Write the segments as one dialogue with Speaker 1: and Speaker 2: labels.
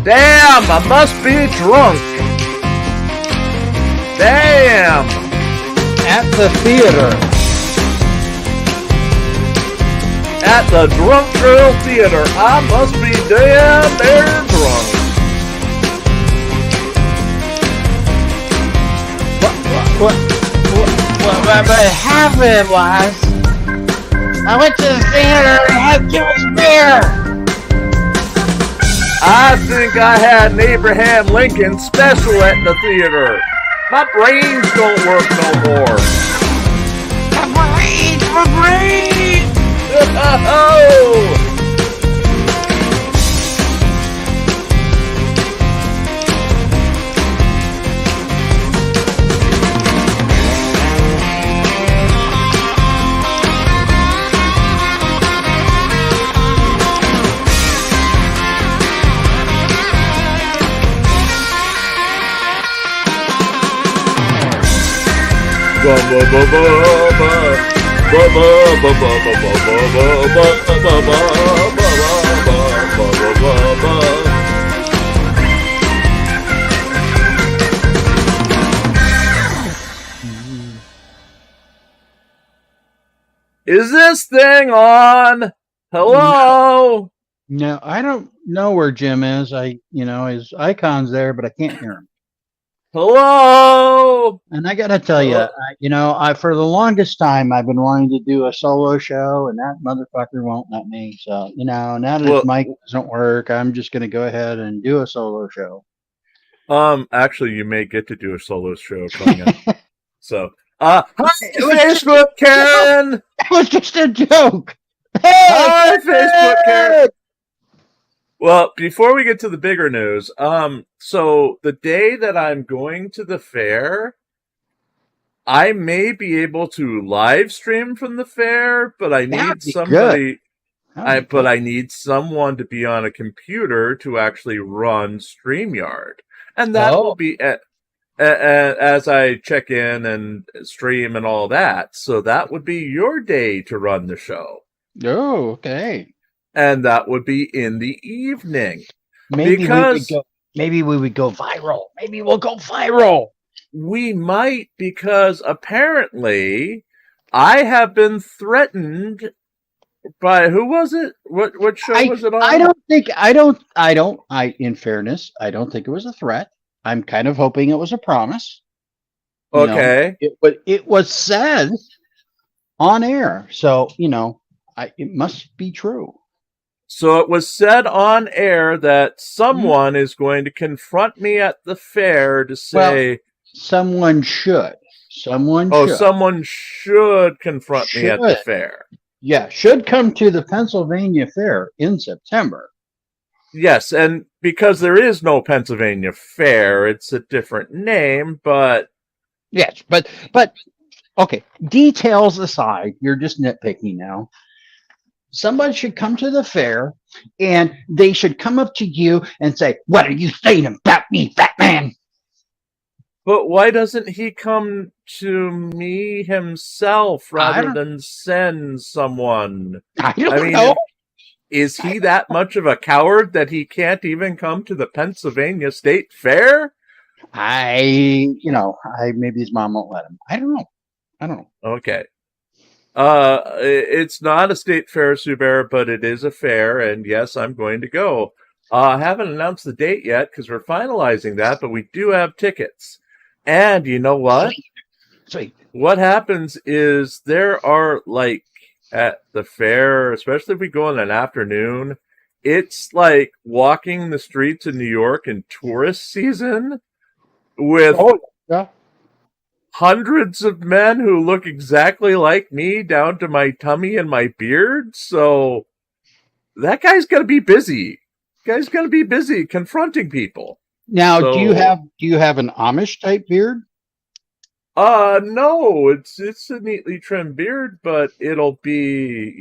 Speaker 1: Damn, I must be drunk. Damn.
Speaker 2: At the theater.
Speaker 1: At the Drunk Girl Theater, I must be damn near drunk.
Speaker 2: What happened was, I went to the theater and had Gil's beer.
Speaker 1: I think I had an Abraham Lincoln special at the theater. My brains don't work no more.
Speaker 2: My brains!
Speaker 1: Oh! Is this thing on? Hello?
Speaker 2: No, I don't know where Jim is. His icon's there, but I can't hear him.
Speaker 1: Hello?
Speaker 2: And I gotta tell you, for the longest time, I've been wanting to do a solo show, and that motherfucker won't let me. So, now that his mic doesn't work, I'm just gonna go ahead and do a solo show.
Speaker 1: Actually, you may get to do a solo show coming up. So, hi, Facebook, Karen!
Speaker 2: That was just a joke!
Speaker 1: Hey, hi, Facebook, Karen! Well, before we get to the bigger news, so the day that I'm going to the fair, I may be able to live stream from the fair, but I need somebody. I need someone to be on a computer to actually run StreamYard, and that will be as I check in and stream and all that. So that would be your day to run the show.
Speaker 2: Oh, okay.
Speaker 1: And that would be in the evening.
Speaker 2: Maybe we would go viral. Maybe we'll go viral.
Speaker 1: We might, because apparently I have been threatened by, who was it? What show was it on?
Speaker 2: In fairness, I don't think it was a threat. I'm kind of hoping it was a promise.
Speaker 1: Okay.
Speaker 2: It was said on air. So, it must be true.
Speaker 1: So it was said on air that someone is going to confront me at the fair to say...
Speaker 2: Well, someone should. Someone
Speaker 1: should confront me at the fair.
Speaker 2: Yeah, should come to the Pennsylvania Fair in September.
Speaker 1: Yes, and because there is no Pennsylvania Fair, it's a different name, but...
Speaker 2: Yes, but okay, details aside, you're just nitpicking now. Somebody should come to the fair, and they should come up to you and say, "What are you saying about me, fat man?"
Speaker 1: But why doesn't he come to me himself rather than send someone?
Speaker 2: I don't know.
Speaker 1: Is he that much of a coward that he can't even come to the Pennsylvania State Fair?
Speaker 2: Maybe his mom won't let him. I don't know.
Speaker 1: Okay. It's not a state fair, Subair, but it is a fair, and yes, I'm going to go. I haven't announced the date yet because we're finalizing that, but we do have tickets. And you know what?
Speaker 2: Sweet.
Speaker 1: What happens is there are, at the fair, especially if we go in an afternoon, it's like walking the streets of New York in tourist season with... hundreds of men who look exactly like me down to my tummy and my beard. So that guy's going to be busy. Guy's going to be busy confronting people.
Speaker 2: Now, do you have an Amish type beard?
Speaker 1: No, it's a neatly trimmed beard, but it'll be,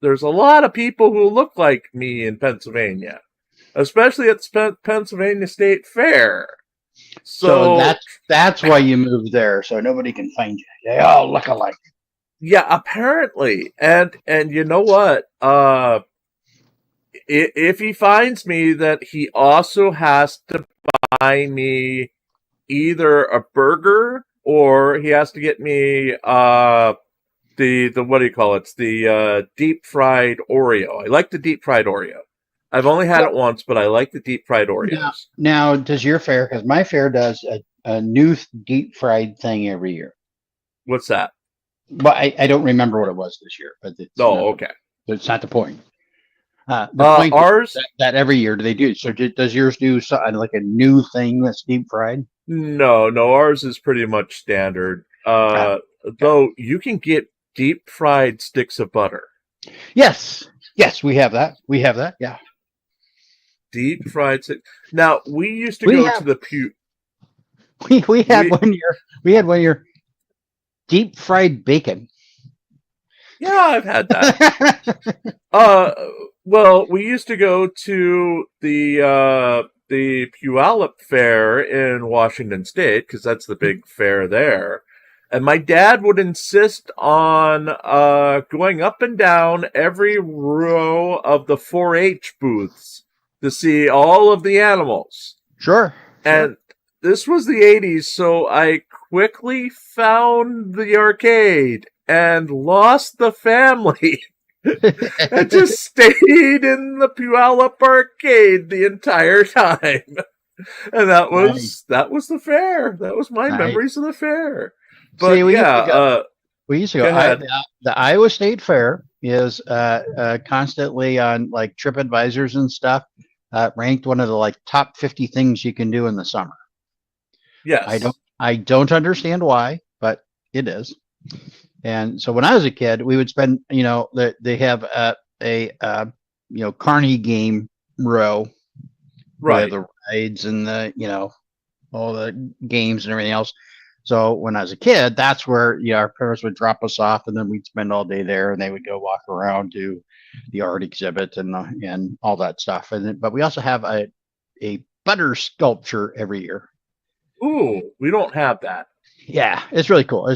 Speaker 1: there's a lot of people who look like me in Pennsylvania, especially at the Pennsylvania State Fair.
Speaker 2: So that's why you moved there, so nobody can find you. They all look alike.
Speaker 1: Yeah, apparently. And you know what? if he finds me, that he also has to buy me either a burger or he has to get me the what do you call it? It's the deep fried Oreo. I like the deep fried Oreo. I've only had it once, but I like the deep fried Oreos.
Speaker 2: Now, does your fair? Because my fair does a new deep fried thing every year.
Speaker 1: What's that?
Speaker 2: Well, I don't remember what it was this year, but
Speaker 1: Okay.
Speaker 2: It's not the point. The point
Speaker 1: ours
Speaker 2: is that every year do they do? So does yours do something like a new thing that's deep fried?
Speaker 1: No, ours is pretty much standard. Though you can get deep fried sticks of butter.
Speaker 2: Yes, we have that. Yeah,
Speaker 1: Deep fried sticks. Now we used to go to the Pew.
Speaker 2: We had one year. We had 1 year deep fried bacon.
Speaker 1: Yeah, I've had that. Well, we used to go to the Puyallup Fair in Washington State because that's the big fair there. And my dad would insist on going up and down every row of the 4-H booths to see all of the animals.
Speaker 2: Sure.
Speaker 1: And this was the 80s, so I quickly found the arcade and lost the family. And just stayed in the Puyallup arcade the entire time. And that was the fair. That was my memories of the fair. But
Speaker 2: see, we used to go. The Iowa State Fair is constantly on like TripAdvisors and stuff, ranked one of the like top 50 things you can do in the summer.
Speaker 1: Yes.
Speaker 2: I don't understand why, but it is. And so when I was a kid, we would spend, they have a carny game row,
Speaker 1: right?
Speaker 2: The rides and all the games and everything else. So when I was a kid, that's where our parents would drop us off, and then we'd spend all day there, and they would go walk around to the art exhibit and all that stuff. But we also have a butter sculpture every year.
Speaker 1: Ooh, we don't have that.
Speaker 2: Yeah, it's really cool.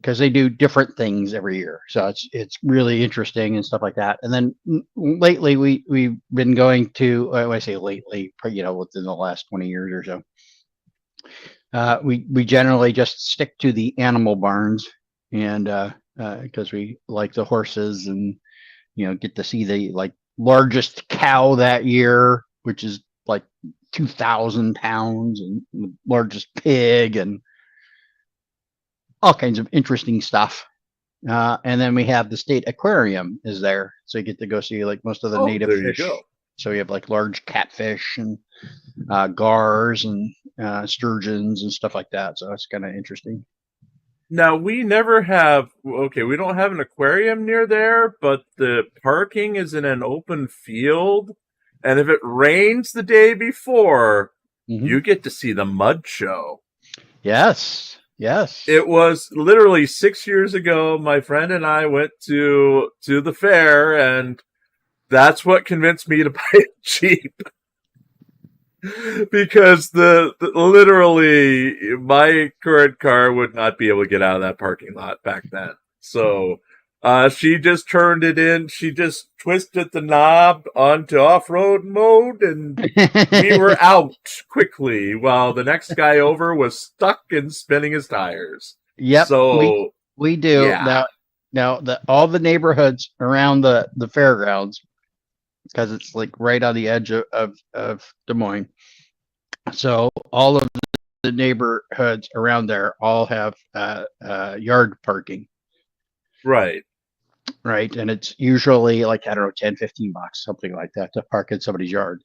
Speaker 2: Because they do different things every year, so it's really interesting and stuff like that. And then lately, we've been going to. When I say lately, within the last 20 years or so, we generally just stick to the animal barns, and because we like the horses, and get to see the largest cow that year, which is like 2,000 pounds, and the largest pig, and all kinds of interesting stuff. And then we have the state aquarium is there. So you get to go see like most of the native fish. You go. So you have like large catfish and gars and sturgeons and stuff like that. So that's kind of interesting.
Speaker 1: Now, we never have, we don't have an aquarium near there, but the parking is in an open field. And if it rains the day before, you get to see the mud show.
Speaker 2: Yes.
Speaker 1: It was literally 6 years ago. My friend and I went to the fair, and that's what convinced me to buy it cheap. Because literally my current car would not be able to get out of that parking lot back then. So she just turned it in. She just twisted the knob onto off-road mode, and we were out quickly while the next guy over was stuck and spinning his tires.
Speaker 2: Yep.
Speaker 1: So
Speaker 2: we do.
Speaker 1: Yeah.
Speaker 2: Now all the neighborhoods around the fairgrounds, because it's like right on the edge of Des Moines. So all of the neighborhoods around there all have yard parking. Right. And it's usually like, I don't know, 10, 15 bucks, something like that, to park in somebody's yard.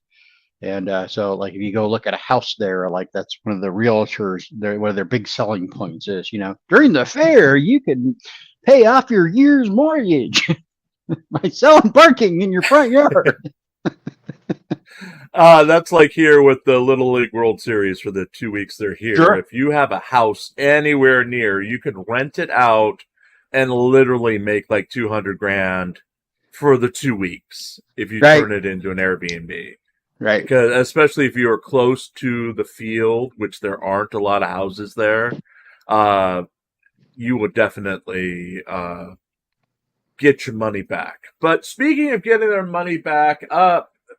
Speaker 2: And so like if you go look at a house there, like that's one of the realtors, one of their big selling points is, during the fair, you can pay off your year's mortgage by selling parking in your front yard.
Speaker 1: That's like here with the Little League World Series for the 2 weeks they're here.
Speaker 2: Sure.
Speaker 1: If you have a house anywhere near, you could rent it out and literally make like $200,000 for the 2 weeks if you turn it into an Airbnb.
Speaker 2: Right.
Speaker 1: Because especially if you are close to the field, which there aren't a lot of houses there, you would definitely get your money back. But speaking of getting their money back,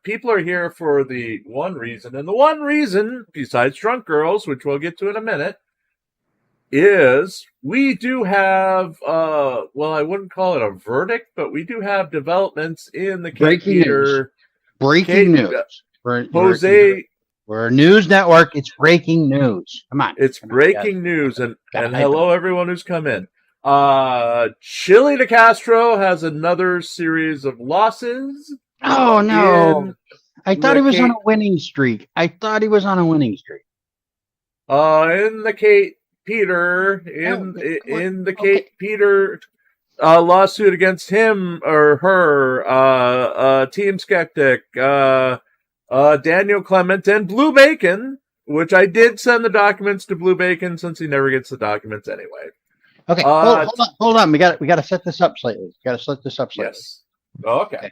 Speaker 1: people are here for the one reason, and the one reason, besides drunk girls, which we'll get to in a minute, is we do have, I wouldn't call it a verdict, but we do have developments in the
Speaker 2: Breaking news. Breaking news. We're a news network. It's breaking news. Come on.
Speaker 1: It's breaking news. And hello, everyone who's come in. Chili DeCastro has another series of losses.
Speaker 2: Oh, no. I thought he was on a winning streak. In
Speaker 1: the Kate Peter, Kate Peter lawsuit against him or her, Team Skeptic, Daniel Clement, and Blue Bacon, which I did send the documents to Blue Bacon since he never gets the documents anyway.
Speaker 2: Okay, hold on. We got to set this up slightly.
Speaker 1: Yes. Okay.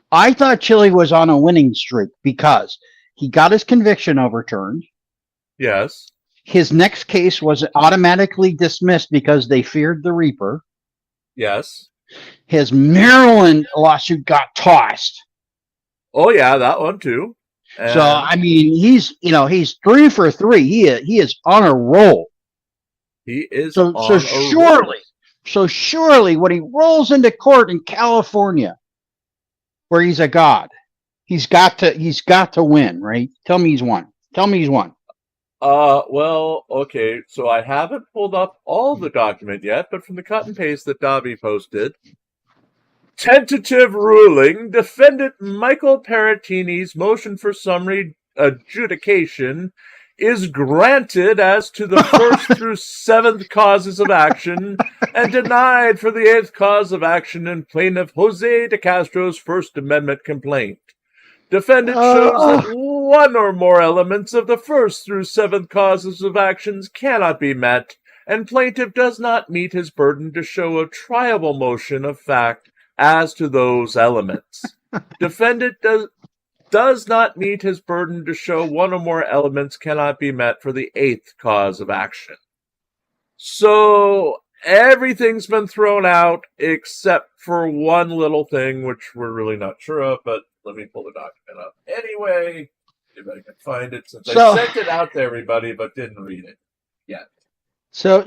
Speaker 2: I thought Chili was on a winning streak because he got his conviction overturned.
Speaker 1: Yes.
Speaker 2: His next case was automatically dismissed because they feared the Reaper.
Speaker 1: Yes.
Speaker 2: His Maryland lawsuit got tossed.
Speaker 1: Oh yeah, that one too. And
Speaker 2: so I mean, he's 3 for 3. He is on a roll.
Speaker 1: He is
Speaker 2: so surely when he rolls into court in California, where he's a god, he's got to win, right? Tell me he's won.
Speaker 1: Well, okay, so I haven't pulled up all the document yet, but from the cut and paste that Dobby posted, tentative ruling, defendant Michael Peratini's motion for summary adjudication is granted as to the first through 7th causes of action and denied for the 8th cause of action in plaintiff Jose DeCastro's First Amendment complaint. Defendant shows that one or more elements of the 1st through 7th causes of actions cannot be met, and plaintiff does not meet his burden to show a triable motion of fact as to those elements. Defendant does not meet his burden to show one or more elements cannot be met for the 8th cause of action. So everything's been thrown out except for one little thing, which we're really not sure of, but let me pull the document up. Anyway, if I can find it, since I sent it out to everybody but didn't read it yet.
Speaker 2: So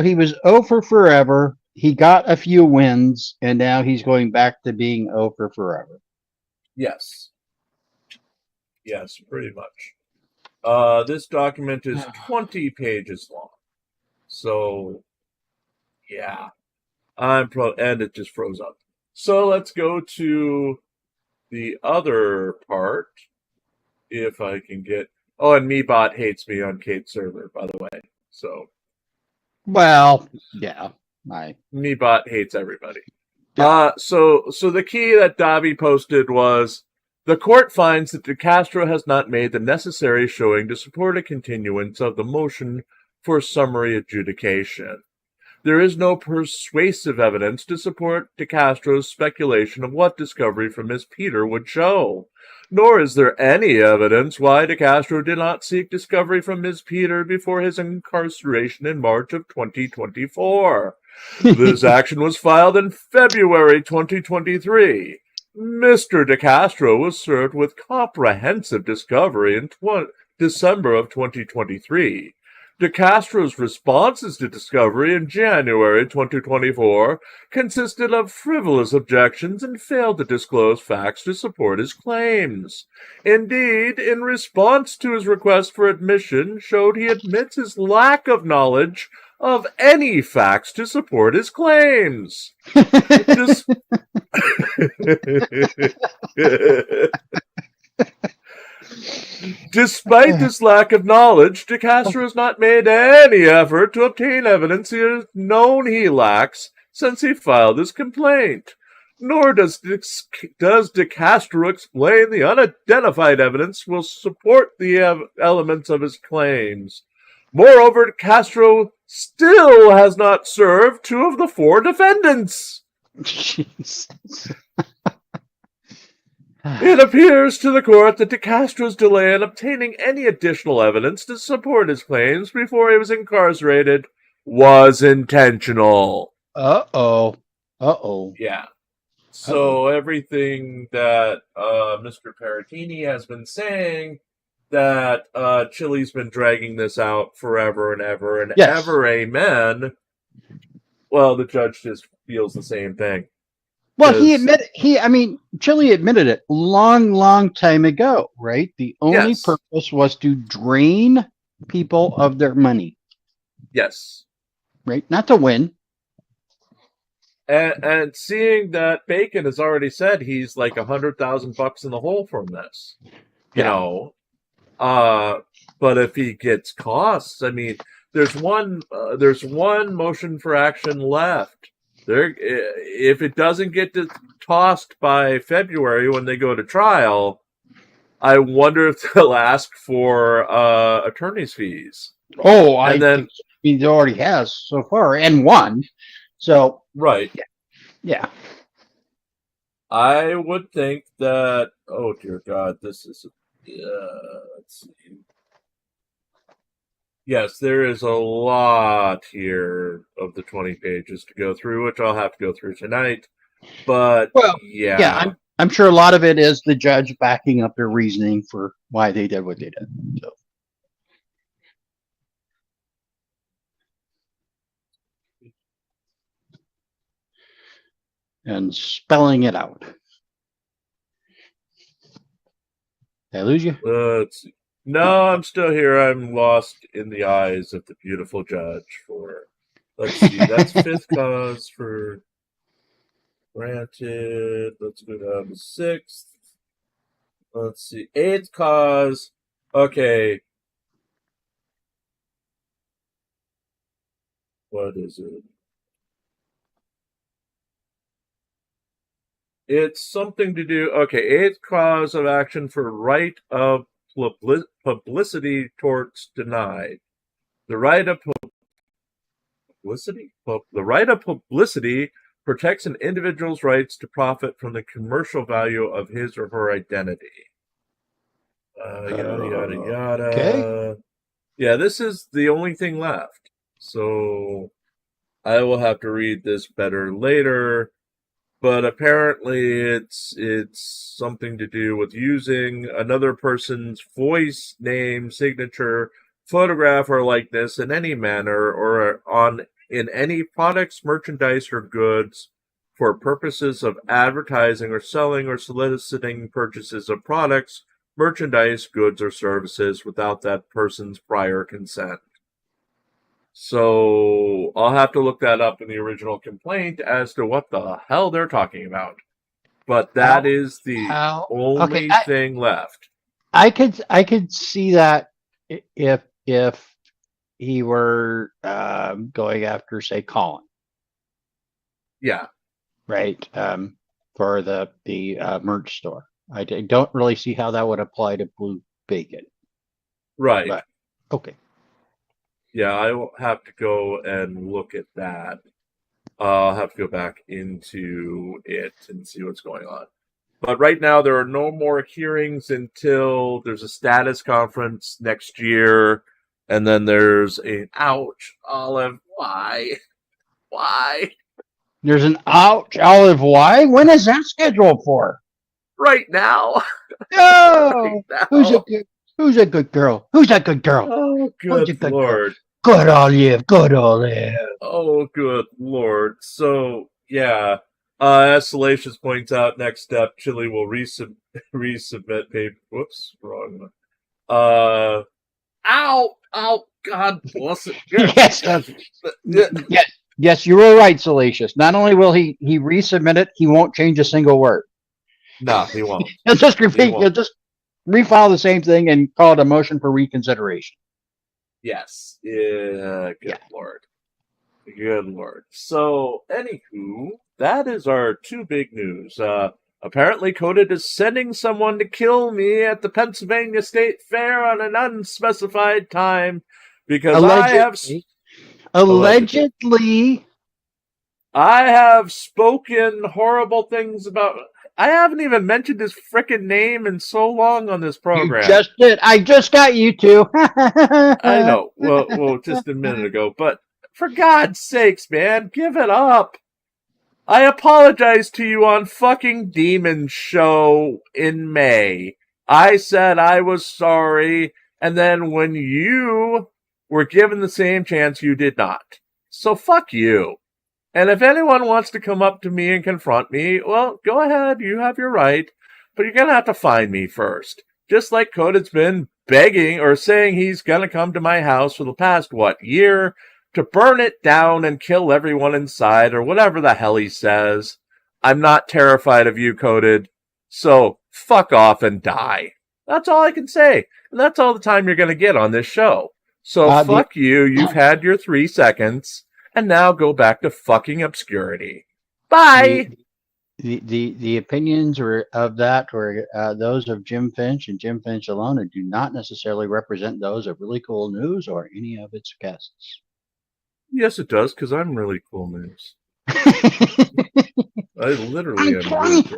Speaker 2: he was 0 for forever. He got a few wins, and now he's going back to being 0 for forever.
Speaker 1: Yes. Yes, pretty much. This document is 20 pages long. So, yeah. And it just froze up. So let's go to the other part, if I can get... Oh, and MeBot hates me on Kate's server, by the way. So...
Speaker 2: Well, yeah.
Speaker 1: MeBot hates everybody. Yeah. So the key that Dobby posted was, the court finds that DeCastro has not made the necessary showing to support a continuance of the motion for summary adjudication. There is no persuasive evidence to support DeCastro's speculation of what discovery from Ms. Peter would show. Nor is there any evidence why DeCastro did not seek discovery from Ms. Peter before his incarceration in March of 2024. This action was filed in February 2023. Mr. DeCastro was served with comprehensive discovery in December of 2023. DeCastro's responses to discovery in January 2024 consisted of frivolous objections and failed to disclose facts to support his claims. Indeed, in response to his request for admission, showed he admits his lack of knowledge of any facts to support his claims. Despite this lack of knowledge, DeCastro has not made any effort to obtain evidence he has known he lacks since he filed his complaint. Nor does DeCastro explain the unidentified evidence will support the elements of his claims. Moreover, DeCastro still has not served 2 of the 4 defendants.
Speaker 2: Jesus.
Speaker 1: It appears to the court that DeCastro's delay in obtaining any additional evidence to support his claims before he was incarcerated was intentional.
Speaker 2: Uh-oh. Uh-oh.
Speaker 1: Yeah. So everything that Mr. Paratini has been saying, that Chili's been dragging this out forever and ever and
Speaker 2: Yes.
Speaker 1: ever, amen. Well, the judge just feels the same thing.
Speaker 2: Well,
Speaker 1: 'Cause-
Speaker 2: Chile admitted it long time ago, right? The only
Speaker 1: Yes.
Speaker 2: purpose was to drain people of their money,
Speaker 1: Yes.
Speaker 2: right? Not to win.
Speaker 1: And seeing that Bacon has already said he's like $100,000 in the hole from this, you know, but if he gets costs, I mean, there's one motion for action left. There, if it doesn't get tossed by February when they go to trial, I wonder if they'll ask for attorney's fees.
Speaker 2: Oh, I think he already has so far and won. So
Speaker 1: right,
Speaker 2: yeah.
Speaker 1: I would think that. Oh dear God, this is. Let's see. Yes, there is a lot here of the 20 pages to go through, which I'll have to go through tonight. But yeah,
Speaker 2: I'm sure a lot of it is the judge backing up their reasoning for why they did what they did. So. And spelling it out. Did I lose you?
Speaker 1: Let's see. No, I'm still here. I'm lost in the eyes of the beautiful judge. Let's see, that's fifth cause for granted. Let's go down to sixth. Let's see, eighth cause. Okay. What is it? It's something to do. Okay, eighth cause of action for right of publicity torts denied. The right of publicity? The right of publicity protects an individual's rights to profit from the commercial value of his or her identity. Yada, yada, yada.
Speaker 2: Okay.
Speaker 1: Yeah, this is the only thing left. So I will have to read this better later. But apparently it's something to do with using another person's voice, name, signature, photograph, or likeness in any manner or in any products, merchandise, or goods for purposes of advertising or selling or soliciting purchases of products, merchandise, goods, or services without that person's prior consent. So I'll have to look that up in the original complaint as to what the hell they're talking about. But that is the only thing left.
Speaker 2: I could see that if he were going after, say, Colin.
Speaker 1: Yeah.
Speaker 2: Right. For the merch store. I don't really see how that would apply to Blue Bacon.
Speaker 1: Right.
Speaker 2: But, okay.
Speaker 1: Yeah, I will have to go and look at that. I'll have to go back into it and see what's going on. But right now, there are no more hearings until there's a status conference next year. And then there's ouch, Olive, why? Why?
Speaker 2: There's an ouch, Olive, why? When is that scheduled for?
Speaker 1: Right now.
Speaker 2: No! Right now. Who's a good girl? Who's a good girl?
Speaker 1: Oh, good Lord.
Speaker 2: Good Olive, good Olive.
Speaker 1: Oh, good Lord. So, yeah. As Salacious points out, next step, Chile will resubmit paper. Whoops, wrong one. Ow! God bless it.
Speaker 2: Yes, you were right, Salacious. Not only will he resubmit it, he won't change a single word.
Speaker 1: No, he won't.
Speaker 2: He'll just repeat. He'll just refile the same thing and call it a motion for reconsideration.
Speaker 1: Yes. Yeah. Good Lord. Good Lord. So, anywho, that is our two big news. Apparently, Coded is sending someone to kill me at the Pennsylvania State Fair on an unspecified time because
Speaker 2: allegedly,
Speaker 1: I have spoken horrible things about. I haven't even mentioned his frickin' name in so long on this program.
Speaker 2: You just did. I just got you to.
Speaker 1: I know. Well, just a minute ago. But for God's sakes, man, give it up. I apologized to you on fucking Demon Show in May. I said I was sorry, and then when you were given the same chance, you did not. So fuck you. And if anyone wants to come up to me and confront me, well, go ahead, you have your right. But you're gonna have to find me first. Just like Coded's been begging or saying he's gonna come to my house for the past, year? To burn it down and kill everyone inside, or whatever the hell he says. I'm not terrified of you, Coded. So, fuck off and die. That's all I can say. And that's all the time you're gonna get on this show. So, fuck you, you've had your 3 seconds, and now go back to fucking obscurity. Bye!
Speaker 2: The opinions of that were those of Jim Finch and Jim Finch alone, and do not necessarily represent those of Really Cool News or any of its guests.
Speaker 1: Yes, it does, because I'm really cool news. I literally am.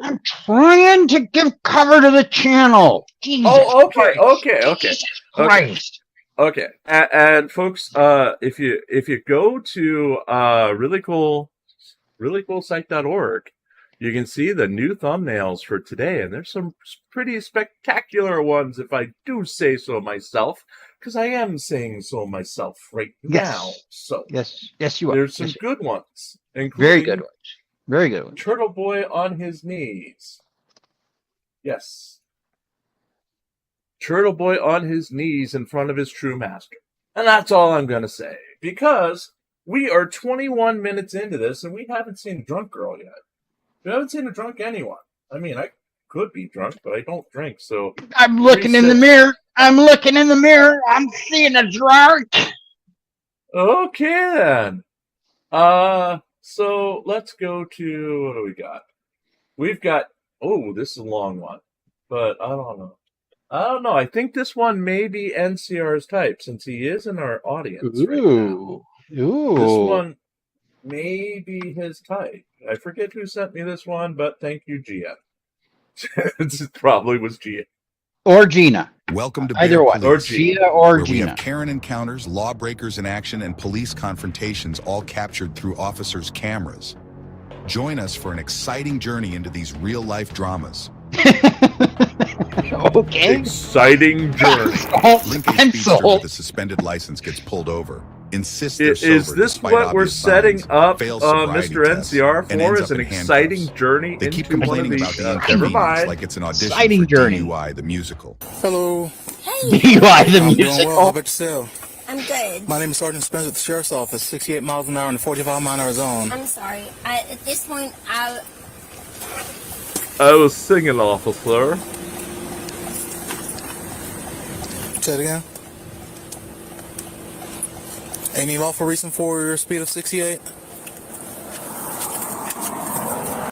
Speaker 2: I'm trying to give cover to the channel. Jesus
Speaker 1: okay.
Speaker 2: Jesus Christ.
Speaker 1: Okay. And folks, if you go to reallycoolsite.org, you can see the new thumbnails for today, and there's some pretty spectacular ones, if I do say so myself, because I am saying so myself right now. So
Speaker 2: yes, you are.
Speaker 1: There's some good ones,
Speaker 2: very good ones.
Speaker 1: Turtle Boy on his knees. Yes. Turtle Boy on his knees in front of his true master. And that's all I'm going to say. Because we are 21 minutes into this, and we haven't seen a drunk girl yet. We haven't seen a drunk anyone. I mean, I could be drunk, but I don't drink, so...
Speaker 2: I'm looking in the mirror. I'm seeing a drunk.
Speaker 1: Okay, then. So let's go to... What do we got? We've got... Oh, this is a long one. But I don't know. I think this one may be NCR's type, since he is in our audience right now.
Speaker 2: Ooh.
Speaker 1: This one may be his type. I forget who sent me this one, but thank you, Gia. It probably was Gia.
Speaker 2: Or Gina.
Speaker 3: Welcome to
Speaker 2: either one.
Speaker 3: Police,
Speaker 2: Or Gia or
Speaker 3: where
Speaker 2: Gina.
Speaker 3: we have Karen encounters, lawbreakers in action, and police confrontations, all captured through officers' cameras. Join us for an exciting journey into these real-life dramas.
Speaker 2: Okay.
Speaker 1: Exciting journey.
Speaker 3: Lincoln speedster with a suspended license gets pulled over. Insists they're sober
Speaker 1: Is this
Speaker 3: despite
Speaker 1: what we're
Speaker 3: obvious
Speaker 1: setting
Speaker 3: signs,
Speaker 1: up
Speaker 3: fails sobriety
Speaker 1: Mr.
Speaker 3: tests,
Speaker 1: NCR
Speaker 3: and
Speaker 1: for?
Speaker 3: ends
Speaker 1: Is
Speaker 3: up
Speaker 1: an
Speaker 3: in
Speaker 1: exciting
Speaker 3: handcuffs.
Speaker 1: journey
Speaker 3: They keep
Speaker 1: into one of
Speaker 3: complaining
Speaker 1: these...
Speaker 3: about the
Speaker 1: never
Speaker 3: inconvenience
Speaker 1: mind.
Speaker 3: like it's an audition
Speaker 2: Exciting
Speaker 3: for
Speaker 2: journey.
Speaker 3: DUI the musical.
Speaker 4: Hello.
Speaker 5: Hey,
Speaker 2: DUI the
Speaker 4: I'm doing
Speaker 2: musical.
Speaker 4: well. How about yourself?
Speaker 5: I'm good.
Speaker 4: My name is Sergeant Spencer at the Sheriff's Office, 68 miles an hour in the 45-mile-an-hour zone.
Speaker 5: I'm sorry. At this point,
Speaker 1: I was singing, officer.
Speaker 4: Say it again. Any lawful reason for your speed of 68?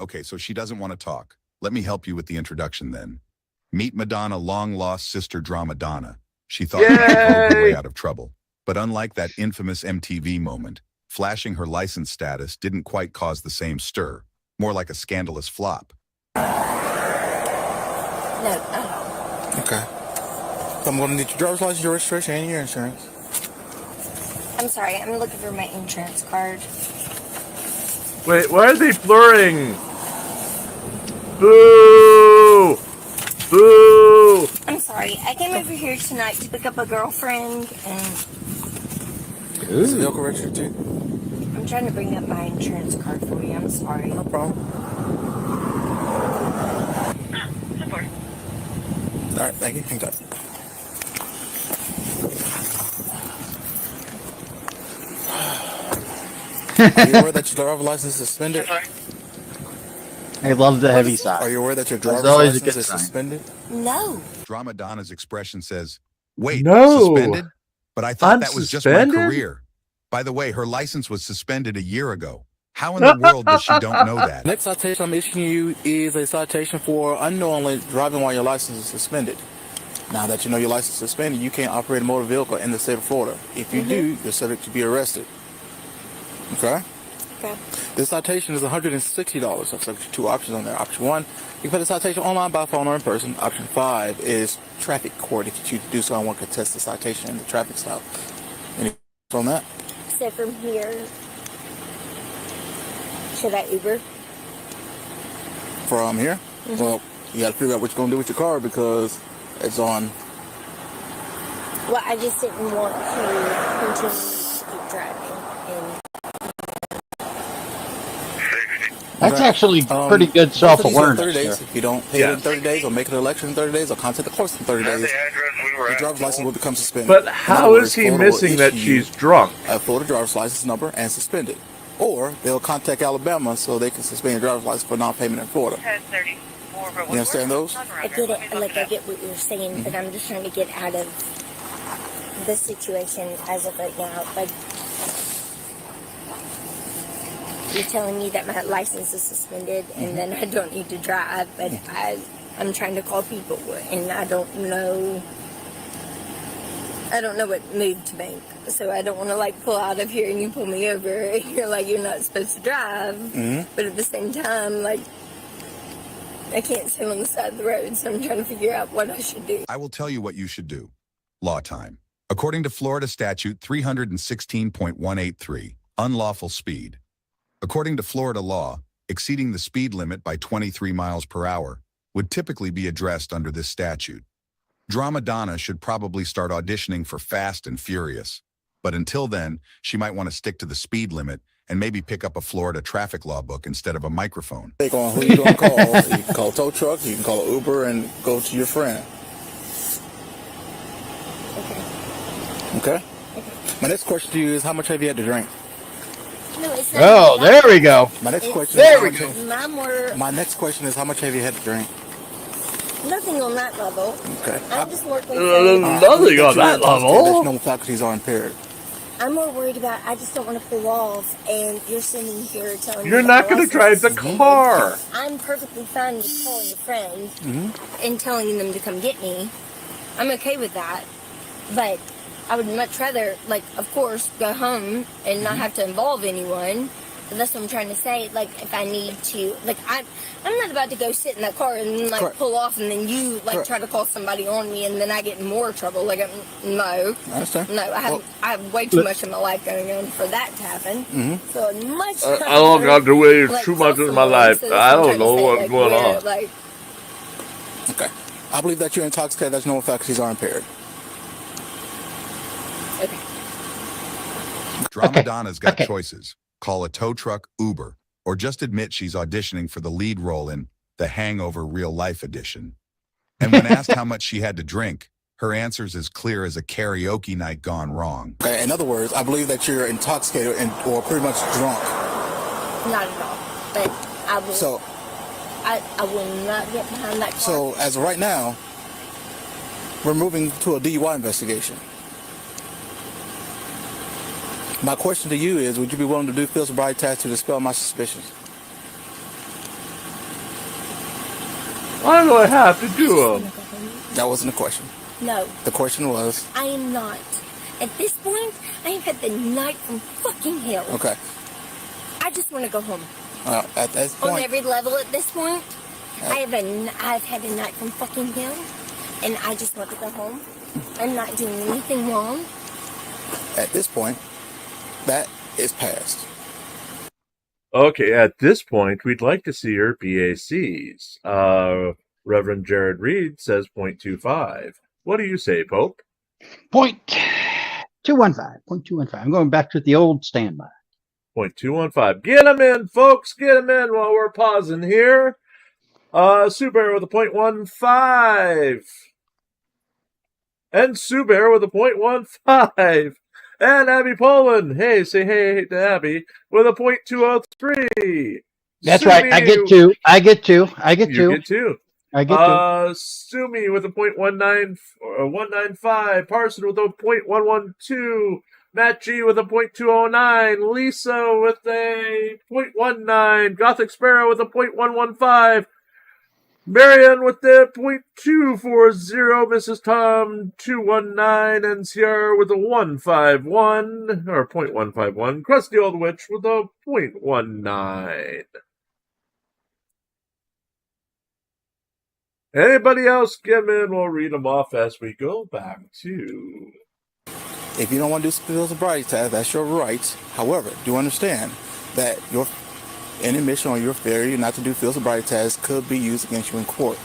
Speaker 3: Okay, so she doesn't want to talk. Let me help you with the introduction then. Meet Madonna, long-lost sister drama Donna. She thought she drove her way out of trouble. But unlike that infamous MTV moment, flashing her license status didn't quite cause the same stir. More like a scandalous flop.
Speaker 5: no.
Speaker 4: Okay. So I'm going to need your driver's license, your registration, and your insurance.
Speaker 5: I'm sorry. I'm looking for my insurance card.
Speaker 1: Wait, why are they blurring? Boo! Boo!
Speaker 5: I'm sorry. I came over here tonight to pick up a girlfriend, and
Speaker 4: Is the vehicle registered too?
Speaker 5: I'm trying to bring up my insurance card for you. I'm sorry.
Speaker 4: No problem. All right, thank you. Hang tight. Are you aware that your driver's license is suspended?
Speaker 2: I love the heavy side.
Speaker 4: Are you aware that your driver's
Speaker 2: always a
Speaker 4: license
Speaker 2: good
Speaker 4: is
Speaker 2: sign.
Speaker 4: suspended?
Speaker 5: No.
Speaker 3: Drama Donna's expression says, wait,
Speaker 1: No.
Speaker 3: suspended? But I thought
Speaker 1: I'm
Speaker 3: that was just my
Speaker 1: suspended?
Speaker 3: career. By the way, her license was suspended a year ago. How in the world does she don't know that?
Speaker 4: Next citation I'm issuing you is a citation for unknowingly driving while your license is suspended. Now that you know your license is suspended, you can't operate a motor vehicle in the state of Florida. If you do, you're subject to be arrested. Okay?
Speaker 5: Okay.
Speaker 4: This citation is $160. So subject to two options on there. Option 1, you can pay the citation online, by phone, or in person. Option 5 is traffic court. If you choose to do so, I want to contest the citation in the traffic stop. Any on that?
Speaker 5: So from here, should I Uber?
Speaker 4: from here. Well, you got to figure out what you're going to do with your car because it's on.
Speaker 5: Well, I just didn't want to continue to keep driving. And
Speaker 2: That's actually pretty good self-awareness.
Speaker 4: 30 days.
Speaker 2: there.
Speaker 4: If you don't pay it in 30 days or make an election in 30 days or contact the courts in 30 days, your driver's license will become suspended.
Speaker 1: But how is he missing that she's drunk?
Speaker 4: A Florida driver's license number and suspended. Or they'll contact Alabama so they can suspend your driver's license for non-payment in Florida. You understand those?
Speaker 5: I get it. Like, I get what you're saying, but I'm just trying to get out of the situation as of right now. Like, you're telling me that my license is suspended and then I don't need to drive, but I'm trying to call people and I don't know what move to make. So I don't want to like pull out of here and you pull me over and you're like, you're not supposed to drive. But at the same time, like, I can't sit on the side of the road, so I'm trying to figure out what I should do.
Speaker 3: I will tell you what you should do. Law time. According to Florida Statute 316.183, unlawful speed. According to Florida law, exceeding the speed limit by 23 miles per hour would typically be addressed under this statute. Drama Donna should probably start auditioning for Fast and Furious, but until then, she might want to stick to the speed limit and maybe pick up a Florida traffic law book instead of a microphone.
Speaker 4: Take on who you're going to call. You can call a tow truck, you can call an Uber, and go to your friend. Okay? My next question to you is, how much have you had to drink?
Speaker 5: No, it's not.
Speaker 2: Oh, there we go.
Speaker 4: My next question
Speaker 2: There we
Speaker 4: is,
Speaker 2: go.
Speaker 4: My next question is, how much have you had to drink?
Speaker 5: Nothing on that level.
Speaker 4: Okay.
Speaker 5: I'm just more
Speaker 1: Nothing
Speaker 5: concerned.
Speaker 1: on that level.
Speaker 4: No faculties are impaired.
Speaker 5: I'm more worried about, I just don't want to pull off and you're sitting here telling me
Speaker 1: You're
Speaker 5: that
Speaker 1: not
Speaker 5: my
Speaker 1: going to
Speaker 5: license
Speaker 1: drive
Speaker 5: is
Speaker 1: the
Speaker 5: suspended.
Speaker 1: car.
Speaker 5: I'm perfectly fine with calling a friend and telling them to come get me. I'm okay with that. But I would much rather, like, of course, go home and not have to involve anyone. But that's what I'm trying to say. Like, if I need to, like, I'm not about to go sit in that car and, like,
Speaker 4: Correct.
Speaker 5: pull off and then you, like,
Speaker 4: Correct.
Speaker 5: try to call somebody on me and then I get in more trouble. Like, no.
Speaker 4: I understand.
Speaker 5: No, I have way too much in my life going on for that to happen. So I'd much
Speaker 1: I don't got to wait too much in my life.
Speaker 5: So
Speaker 1: I don't
Speaker 5: that's what I'm
Speaker 1: know
Speaker 5: trying to
Speaker 1: what's
Speaker 5: say,
Speaker 1: going
Speaker 5: like,
Speaker 1: on.
Speaker 5: Like,
Speaker 4: Okay. I believe that you're intoxicated. There's no faculties are impaired.
Speaker 5: okay.
Speaker 3: Drama
Speaker 2: Okay.
Speaker 3: Donna's got
Speaker 2: Okay.
Speaker 3: choices. Call a tow truck, Uber, or just admit she's auditioning for the lead role in The Hangover Real Life Edition. And when asked how much she had to drink, her answer's as clear as a karaoke night gone wrong.
Speaker 4: Okay. In other words, I believe that you're intoxicated or pretty much drunk.
Speaker 5: Not at all. But I will.
Speaker 4: So,
Speaker 5: I will not get behind that car.
Speaker 4: so as of right now, we're moving to a DUI investigation. My question to you is, would you be willing to do field sobriety tests to dispel my suspicions?
Speaker 1: Why do I have to do them?
Speaker 4: That wasn't the question.
Speaker 5: No,
Speaker 4: The question was,
Speaker 5: I am not. At this point, I have had the night from fucking hell.
Speaker 4: okay,
Speaker 5: I just want to go home.
Speaker 4: at this
Speaker 5: On
Speaker 4: point,
Speaker 5: every level at this point, I've had a night from fucking hell, and I just want to go home. I'm not doing anything wrong.
Speaker 4: at this point, that is past.
Speaker 1: Okay, at this point, we'd like to see your BACs. Reverend Jared Reed says 0.25. What do you say, Pope?
Speaker 2: 0.215. 0.215. I'm going back to the old standby.
Speaker 1: 0.215. Get them in, folks. Get them in while we're pausing here. Sue Bear with a 0.15. And Sue Bear with a 0.15. And Abby Poland. Hey, say hey to Abby with a 0.203.
Speaker 2: That's
Speaker 1: Sue
Speaker 2: right. I
Speaker 1: me-
Speaker 2: get two. I get two. I get
Speaker 1: You
Speaker 2: two.
Speaker 1: get two.
Speaker 2: I get two.
Speaker 1: Sumi with a 195, Parson with a 112, Matt G with a 209, Lisa with a 0.19, Gothic Sparrow with a 115, Marion with the 240, Mrs. Tom 219, and Sierra with a 151 or 0.151, Crusty Old Witch with a 0.19. Anybody else get them in? We'll read them off as we go back to.
Speaker 4: If you don't want to do field sobriety test, that's your right. However, do understand that your Any admission on your failure not to do field sobriety tests could be used against you in court.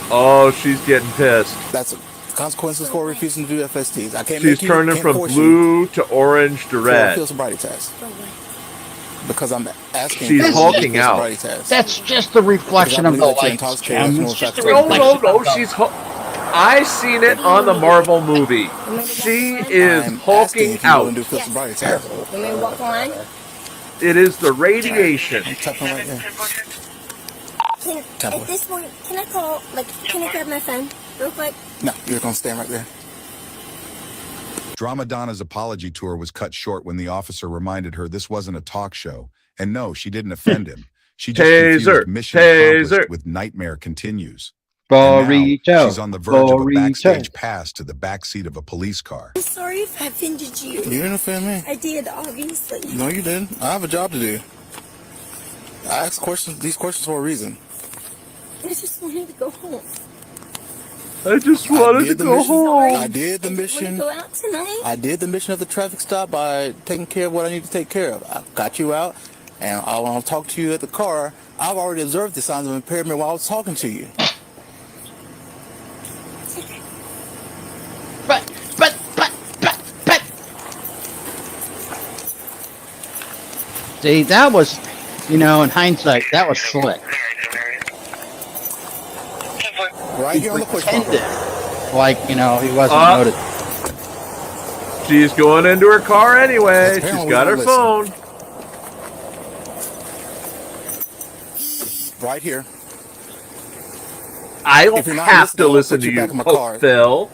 Speaker 1: Oh, she's getting pissed.
Speaker 4: That's consequences for refusing to do FSTs. I can't.
Speaker 1: She's turning from blue to orange to
Speaker 4: for a
Speaker 1: red.
Speaker 4: field sobriety test because I'm asking.
Speaker 1: She's
Speaker 4: for a
Speaker 1: hulking
Speaker 4: field
Speaker 1: out.
Speaker 4: sobriety test.
Speaker 2: That's just the reflection of the lights. It's just a reflection.
Speaker 1: No, she's. I seen it on the Marvel movie. She is
Speaker 4: I'm
Speaker 1: hulking
Speaker 4: asking
Speaker 1: out.
Speaker 4: if you want to do field sobriety test.
Speaker 5: Want me to walk the line?
Speaker 1: It is the radiation.
Speaker 4: Tapping right there.
Speaker 5: At this point, can I call, can I grab my phone real quick?
Speaker 4: No, you're gonna stand right there.
Speaker 3: Dramadonna's apology tour was cut short when the officer reminded her this wasn't a talk show. And no, she didn't offend him. She just confused mission accomplished with nightmare continues. And now, she's on the verge of a backstage pass to the backseat of a police car.
Speaker 5: I'm sorry if I offended you.
Speaker 4: You didn't offend me.
Speaker 5: I did, obviously.
Speaker 4: No, you didn't. I have a job to do. I ask these questions for a reason.
Speaker 5: I just wanted to go home.
Speaker 1: I just wanted to go home.
Speaker 4: I did the mission.
Speaker 5: Go out tonight.
Speaker 4: I did the mission of the traffic stop by taking care of what I need to take care of. I got you out, and I want to talk to you at the car. I've already observed the signs of impairment while I was talking to you.
Speaker 2: But. See, that was, in hindsight, that was slick.
Speaker 4: Right here on the push button.
Speaker 2: Like, he wasn't noticed.
Speaker 1: She's going into her car anyway.
Speaker 4: Apparently
Speaker 1: She's got her phone.
Speaker 4: Right here.
Speaker 1: I don't
Speaker 4: If you're not
Speaker 1: have to listen
Speaker 4: listening,
Speaker 1: to
Speaker 4: I'll
Speaker 1: you,
Speaker 4: put you back in my car.
Speaker 1: Phil.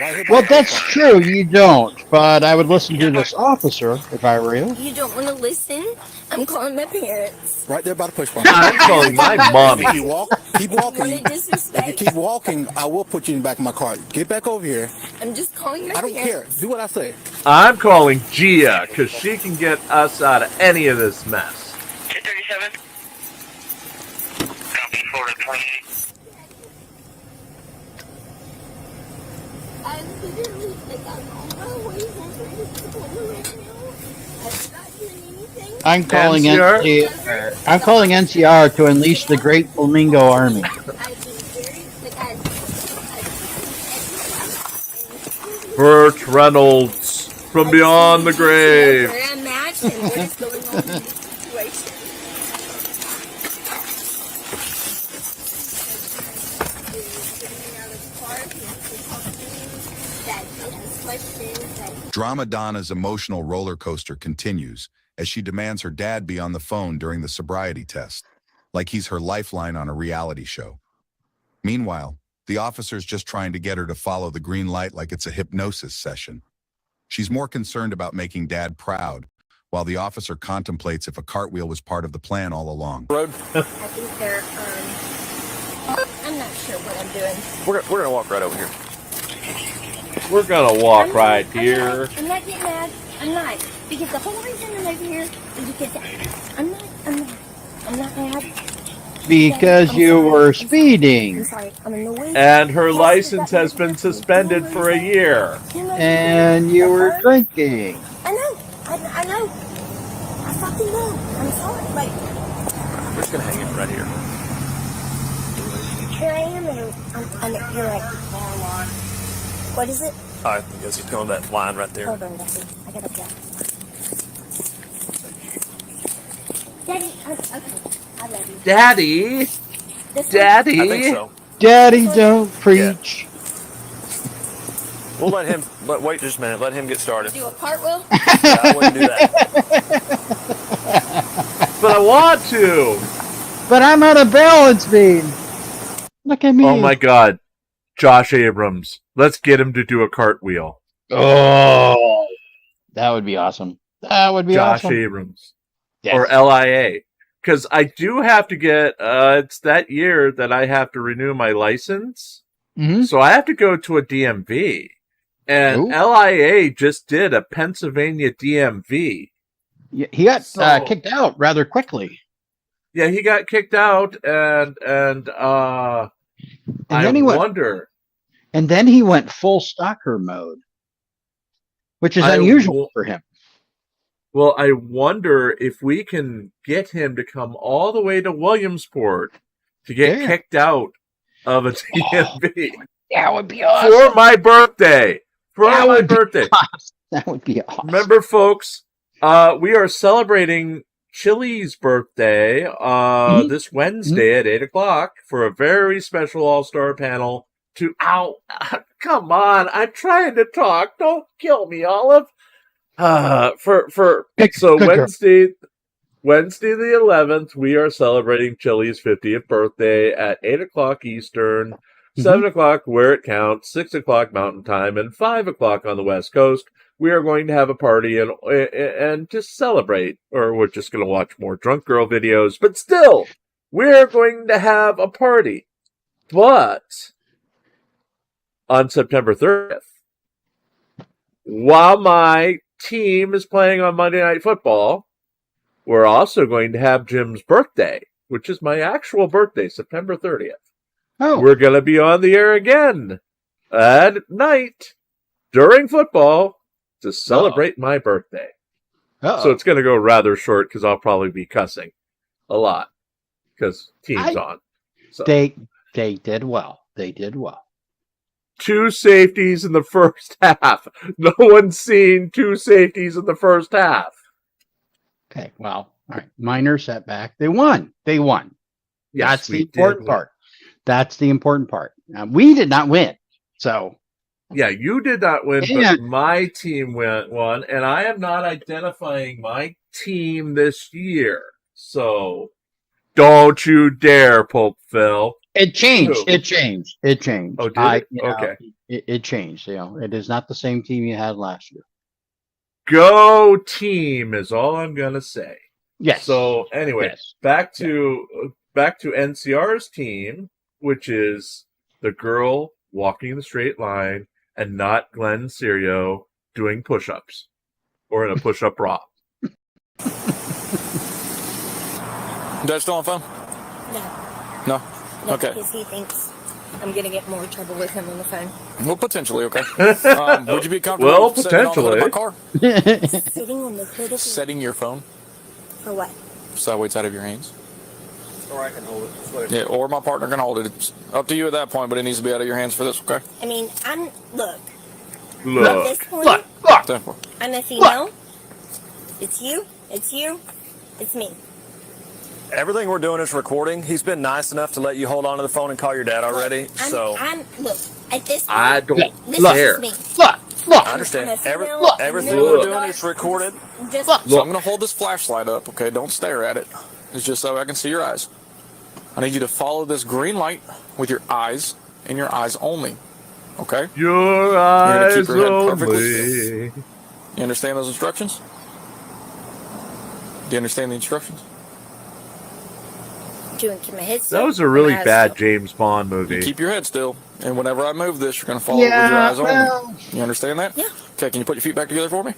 Speaker 4: Right here.
Speaker 2: Well, that's true. You don't. But I would listen to this officer if I were you.
Speaker 5: You don't want to listen? I'm calling my parents.
Speaker 4: Right there by the push button.
Speaker 1: I'm calling my mommy.
Speaker 4: If you keep walking.
Speaker 5: Wanted
Speaker 4: If you
Speaker 5: disrespect.
Speaker 4: keep walking, I will put you in the back of my car. Get back over here.
Speaker 5: I'm just calling my
Speaker 4: I don't care.
Speaker 5: parents.
Speaker 4: Do what I say.
Speaker 1: I'm calling Gia because she can get us out of any of this mess.
Speaker 6: 1037. Copy 428.
Speaker 5: I'm literally, I'm on my way home from this appointment right now. I'm not doing anything.
Speaker 2: I'm calling
Speaker 1: NCR?
Speaker 2: I'm calling NCR to unleash the Great Flamingo Army.
Speaker 5: I've been very,
Speaker 1: Burt Reynolds from beyond the grave.
Speaker 5: Where I'm at and what is going on in this situation.
Speaker 3: Dramadonna's emotional roller coaster continues as she demands her dad be on the phone during the sobriety test, like he's her lifeline on a reality show. Meanwhile, the officer's just trying to get her to follow the green light like it's a hypnosis session. She's more concerned about making dad proud, while the officer contemplates if a cartwheel was part of the plan all along.
Speaker 5: I think they're, I'm not sure what I'm doing.
Speaker 7: We're gonna walk right over here.
Speaker 1: We're gonna walk right here.
Speaker 5: I'm not getting mad. I'm not. Because the whole reason I'm over here is because I'm not mad.
Speaker 2: Because you were speeding.
Speaker 5: I'm sorry. I'm annoyed.
Speaker 1: And her license has been suspended for a year.
Speaker 2: And you were drinking.
Speaker 5: I know. I know. I fucking know. I'm sorry.
Speaker 7: We're just gonna hang it right here.
Speaker 5: Here I am. And you're like, what is it?
Speaker 7: I think he's going that line right there.
Speaker 5: Hold on, Daddy. I gotta go. Daddy, okay. I love you.
Speaker 1: Daddy?
Speaker 5: This
Speaker 1: Daddy?
Speaker 7: I think so.
Speaker 2: Daddy, don't preach.
Speaker 7: We'll let him. Wait just a minute. Let him get started.
Speaker 5: Do a cartwheel?
Speaker 7: Yeah, I wouldn't do that.
Speaker 1: But I want to.
Speaker 2: But I'm on a balance beam. Look at me.
Speaker 1: Oh my God. Josh Abrams. Let's get him to do a cartwheel.
Speaker 2: Oh, that would be awesome. That would be
Speaker 1: Josh
Speaker 2: awesome.
Speaker 1: Abrams.
Speaker 2: Yes.
Speaker 1: Or LIA. Because I do have to get, it's that year that I have to renew my license.
Speaker 2: Mhm.
Speaker 1: So I have to go to a DMV. And
Speaker 2: Ooh.
Speaker 1: LIA just did a Pennsylvania DMV.
Speaker 2: Yeah, he got
Speaker 1: So-
Speaker 2: kicked out rather quickly.
Speaker 1: Yeah, he got kicked out, and
Speaker 2: And
Speaker 1: I
Speaker 2: then he went.
Speaker 1: wonder.
Speaker 2: And then he went full stalker mode, which is
Speaker 1: I
Speaker 2: unusual
Speaker 1: w-
Speaker 2: for him.
Speaker 1: Well, I wonder if we can get him to come all the way to Williamsport to get
Speaker 2: Yeah.
Speaker 1: kicked out of a DMV
Speaker 2: That would be awesome.
Speaker 1: for my birthday.
Speaker 2: That
Speaker 1: My
Speaker 2: would be
Speaker 1: birthday.
Speaker 2: awesome. That would be awesome.
Speaker 1: Remember, folks, we are celebrating Chili's birthday this Wednesday at 8 o'clock for a very special all-star panel to... Ow! Come on! I'm trying to talk! Don't kill me, Olive! So
Speaker 2: Good girl.
Speaker 1: Wednesday the 11th, we are celebrating Chili's 50th birthday at 8 o'clock Eastern, 7 o'clock where it counts, 6 o'clock Mountain Time, and 5 o'clock on the West Coast. We are going to have a party and just celebrate, or we're just going to watch more drunk girl videos, but still, we're going to have a party. But on September 30th, while my team is playing on Monday Night Football, we're also going to have Jim's birthday, which is my actual birthday, September 30th.
Speaker 2: Oh,
Speaker 1: We're going to be on the air again at night during football to celebrate my birthday.
Speaker 2: uh-oh.
Speaker 1: So it's going to go rather short because I'll probably be cussing a lot because team's on. So
Speaker 2: They did well. They did well.
Speaker 1: 2 safeties in the first half. No one's seen 2 safeties in the first half.
Speaker 2: Okay, well, all right. Minor setback. They won.
Speaker 1: Yes,
Speaker 2: That's the
Speaker 1: we did
Speaker 2: important
Speaker 1: win.
Speaker 2: part. That's the important part. We did not win. So,
Speaker 1: Yeah, you did not win,
Speaker 2: Yeah.
Speaker 1: but my team won, and I am not identifying my team this year. So don't you dare, Pope Phil.
Speaker 2: it changed.
Speaker 1: Who?
Speaker 2: It changed. It changed.
Speaker 1: Oh, did it?
Speaker 2: You know,
Speaker 1: Okay.
Speaker 2: It changed. You know, it is not the same team you had last year.
Speaker 1: Go team is all I'm gonna say.
Speaker 2: Yes.
Speaker 1: So anyway,
Speaker 2: Yes.
Speaker 1: back to NCR's team, which is the girl walking the straight line and not Glenn Serio doing push-ups or in a push-up bra.
Speaker 4: Dad's still on phone?
Speaker 5: No.
Speaker 4: No?
Speaker 5: No,
Speaker 4: Okay.
Speaker 5: because he thinks I'm going to get more trouble with him on the phone.
Speaker 4: Well, potentially, okay. Would you be comfortable
Speaker 1: Well,
Speaker 4: sitting on the hood of my
Speaker 1: potentially.
Speaker 4: car?
Speaker 5: Sitting on the hood of
Speaker 4: Setting your phone
Speaker 5: For what?
Speaker 4: sideways out of your hands?
Speaker 7: Or I can hold it. It's whatever.
Speaker 4: Yeah, or my partner can hold it. It's up to you at that point, but it needs to be out of your hands for this, okay?
Speaker 5: I mean, look, at
Speaker 1: Look.
Speaker 5: this point,
Speaker 2: Look.
Speaker 4: Stand for it.
Speaker 5: I'm a female. It's you, it's me.
Speaker 7: Everything we're doing is recording. He's been nice enough to let you hold on to the phone and call your dad already.
Speaker 5: Look, at this point,
Speaker 1: I don't
Speaker 5: this
Speaker 1: care.
Speaker 5: is me.
Speaker 2: Look.
Speaker 7: I understand.
Speaker 5: I'm a female,
Speaker 7: Everything
Speaker 5: I'm
Speaker 7: we're
Speaker 5: not-
Speaker 7: doing is recorded.
Speaker 5: Just
Speaker 4: So I'm going to hold this flashlight up, okay? Don't stare at it. It's just so I can see your eyes. I need you to follow this green light with your eyes and your eyes only, okay?
Speaker 1: Your
Speaker 4: gonna keep
Speaker 1: eyes
Speaker 4: your head perfectly
Speaker 1: only.
Speaker 4: You understand those instructions? Do you understand the instructions?
Speaker 5: doing to my head. still,
Speaker 1: That was a really
Speaker 5: my eyes
Speaker 1: bad
Speaker 5: still.
Speaker 1: James Bond movie.
Speaker 4: You keep your head still, and whenever I move this, you're going to follow it with your eyes only. You understand that?
Speaker 5: Yeah.
Speaker 4: Okay, can you put your feet back together for me?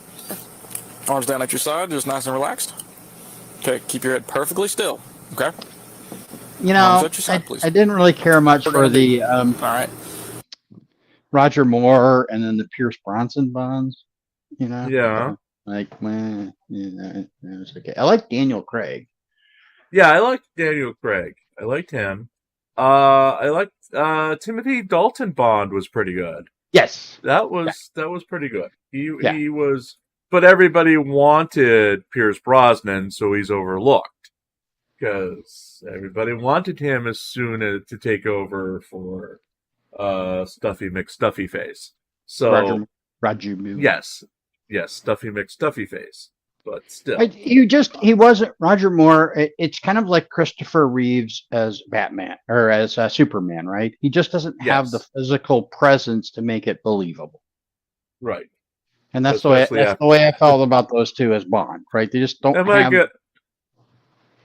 Speaker 4: Arms down at your side, just nice and relaxed. Okay, keep your head perfectly still, okay?
Speaker 2: You
Speaker 4: Arms
Speaker 2: know,
Speaker 4: at your side, please.
Speaker 2: I didn't really care much
Speaker 4: We're
Speaker 2: for
Speaker 4: gonna
Speaker 2: the
Speaker 4: All right.
Speaker 2: Roger Moore and then the Pierce Bronson Bonds. You know,
Speaker 1: Yeah.
Speaker 2: like, man, you know, it was okay. I like Daniel Craig.
Speaker 1: Yeah, I liked Daniel Craig. I liked him. I liked Timothy Dalton Bond was pretty good.
Speaker 2: Yes,
Speaker 1: That was pretty good.
Speaker 2: Yeah.
Speaker 1: He was, but everybody wanted Pierce Brosnan, so he's overlooked because everybody wanted him as soon as to take over for Stuffy McStuffy Face. So
Speaker 2: Roger Moore.
Speaker 1: yes, Stuffy McStuffy Face, but still,
Speaker 2: He wasn't Roger Moore. It's kind of like Christopher Reeves as Batman or as Superman, right? He just doesn't have
Speaker 1: Yes.
Speaker 2: the physical presence to make it believable.
Speaker 1: right.
Speaker 2: And that's
Speaker 1: Especially
Speaker 2: the way I felt about those two as Bond, right? They just don't have.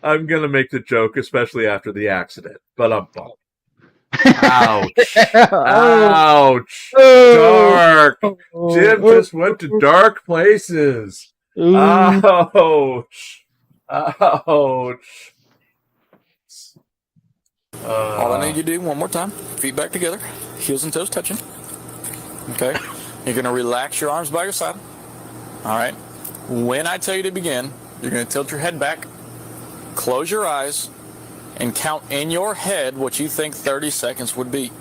Speaker 1: I'm gonna make the joke, especially after the accident, but I'm bummed. Ouch! Ouch! Dark. Jim just went to dark places. Ouch! Ouch!
Speaker 4: All I need you to do one more time, feet back together, heels and toes touching. Okay? You're going to relax your arms by your side. All right? When I tell you to begin, you're going to tilt your head back, close your eyes, and count in your head what you think 30 seconds would be.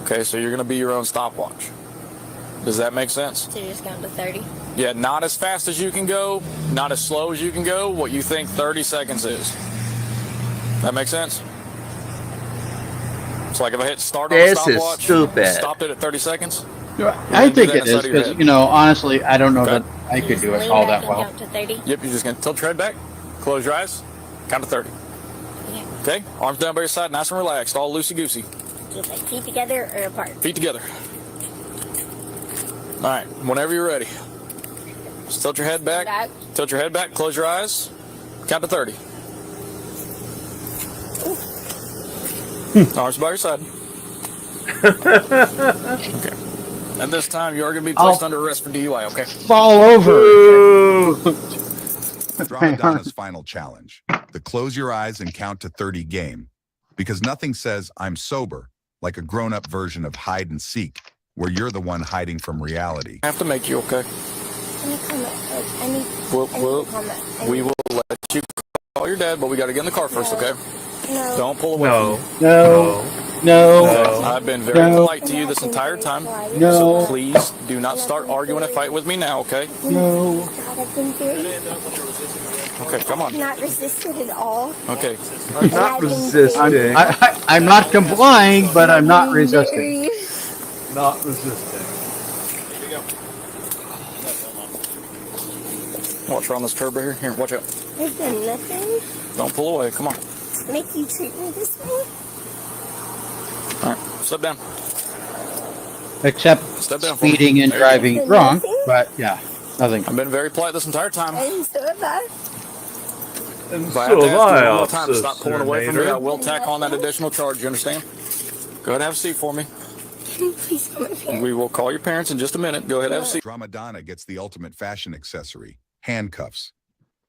Speaker 4: Okay, so you're going to be your own stopwatch. Does that make sense?
Speaker 5: So you just count to 30?
Speaker 4: Yeah, not as fast as you can go, not as slow as you can go, what you think 30 seconds is. That make sense? So like if I hit start on the
Speaker 1: This is
Speaker 4: stopwatch,
Speaker 1: stupid.
Speaker 4: stopped it at 30 seconds?
Speaker 2: I
Speaker 4: do
Speaker 2: think
Speaker 4: that
Speaker 2: it is
Speaker 4: inside of your
Speaker 2: because,
Speaker 4: head.
Speaker 2: honestly, I don't know
Speaker 4: Okay.
Speaker 2: that I could do it
Speaker 5: Lean
Speaker 2: all
Speaker 5: back
Speaker 2: that
Speaker 5: and
Speaker 2: well.
Speaker 5: Count to 30?
Speaker 4: Yep, you're just going to tilt your head back, close your eyes, count to 30.
Speaker 5: Yeah.
Speaker 4: Okay, arms down by your side, nice and relaxed, all loosey-goosey.
Speaker 5: Just like feet together or apart?
Speaker 4: Feet together. All right, whenever you're ready. Just tilt your head back, tilt your head back, close your eyes, count to 30. Arms by your side. Okay. At this time, you are going to be placed under arrest for DUI, okay?
Speaker 2: Fall over.
Speaker 1: Ooh.
Speaker 3: Dramadonna's final challenge. The close your eyes and count to 30 game. Because nothing says I'm sober like a grown-up version of hide and seek, where you're the one hiding from reality.
Speaker 4: I have to make you, okay?
Speaker 5: I need comment. I need comment.
Speaker 4: We will let you call your dad, but we got to get in the car first, okay?
Speaker 5: No.
Speaker 4: Don't pull away
Speaker 1: No.
Speaker 4: from me.
Speaker 2: No. No.
Speaker 1: No.
Speaker 4: I've been very
Speaker 2: No.
Speaker 4: polite to you this entire time.
Speaker 2: No.
Speaker 4: So please do not start arguing and fight with me now, okay?
Speaker 2: No.
Speaker 5: God, I've been very
Speaker 4: Okay, come on.
Speaker 5: not resisted at all.
Speaker 4: Okay.
Speaker 1: I'm not resisting.
Speaker 2: I'm not complying, but I'm not resisting.
Speaker 1: Not resisting.
Speaker 4: Watch her on this curb right here. Here, watch out.
Speaker 5: I've done nothing.
Speaker 4: Don't pull away. Come on.
Speaker 5: Make you treat me this way?
Speaker 4: All right, step down.
Speaker 2: Except
Speaker 4: Step down for me.
Speaker 2: speeding and
Speaker 4: There you go.
Speaker 2: driving drunk, but yeah, nothing.
Speaker 4: I've been very polite this entire time.
Speaker 5: And so have I.
Speaker 1: And
Speaker 4: If I
Speaker 1: so
Speaker 4: have to
Speaker 1: have
Speaker 4: ask you
Speaker 1: I,
Speaker 4: one more time to stop
Speaker 1: Officer
Speaker 4: pulling away from me, I
Speaker 1: Nader.
Speaker 4: will tack on that additional charge. You understand? Go ahead and have a seat for me.
Speaker 5: Can you please come up here?
Speaker 4: We will call your parents in just a minute. Go ahead and have a seat.
Speaker 3: Dramadonna gets the ultimate fashion accessory, handcuffs.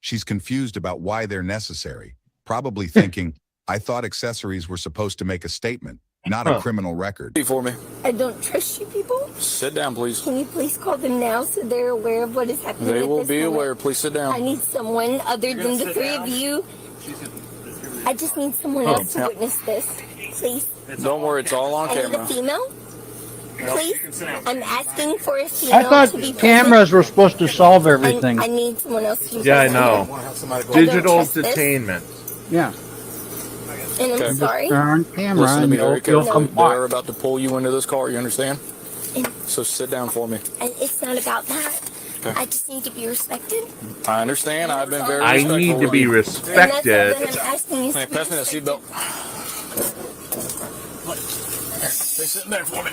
Speaker 3: She's confused about why they're necessary, probably thinking, I thought accessories were supposed to make a statement, not a criminal record.
Speaker 4: Seat for me.
Speaker 5: I don't trust you people.
Speaker 4: Sit down, please.
Speaker 5: Can you please call them now so they're aware of what is happening?
Speaker 4: They
Speaker 5: at
Speaker 4: will
Speaker 5: this
Speaker 4: be
Speaker 5: moment?
Speaker 4: aware. Please sit
Speaker 5: I
Speaker 4: down.
Speaker 5: need someone other than the three of you. I just need someone else to
Speaker 4: yeah.
Speaker 5: witness this. Please.
Speaker 4: Don't worry, it's all on
Speaker 5: I need a
Speaker 4: camera.
Speaker 5: female. Please. I'm asking for a female
Speaker 2: I thought
Speaker 5: to be
Speaker 2: cameras were supposed to solve everything.
Speaker 5: I need someone else to be
Speaker 1: Yeah, I
Speaker 5: present.
Speaker 1: know. Digital
Speaker 5: trust this.
Speaker 1: detainment.
Speaker 2: Yeah.
Speaker 5: And I'm
Speaker 4: Okay.
Speaker 5: sorry.
Speaker 2: They're on camera
Speaker 4: Listen to
Speaker 2: and
Speaker 4: me very
Speaker 2: you'll
Speaker 4: carefully. They're
Speaker 2: comply.
Speaker 4: about to pull you into this car, you understand?
Speaker 5: And,
Speaker 4: So sit down for me.
Speaker 5: and it's not about that.
Speaker 4: Okay.
Speaker 5: I just need to be respected.
Speaker 4: I understand. I've been very
Speaker 1: I
Speaker 4: respectful
Speaker 1: need to
Speaker 4: with
Speaker 1: be
Speaker 4: you.
Speaker 5: And that's all
Speaker 1: respected.
Speaker 5: that I'm asking you.
Speaker 4: Hey, pass me that seatbelt. Stay sitting there for me.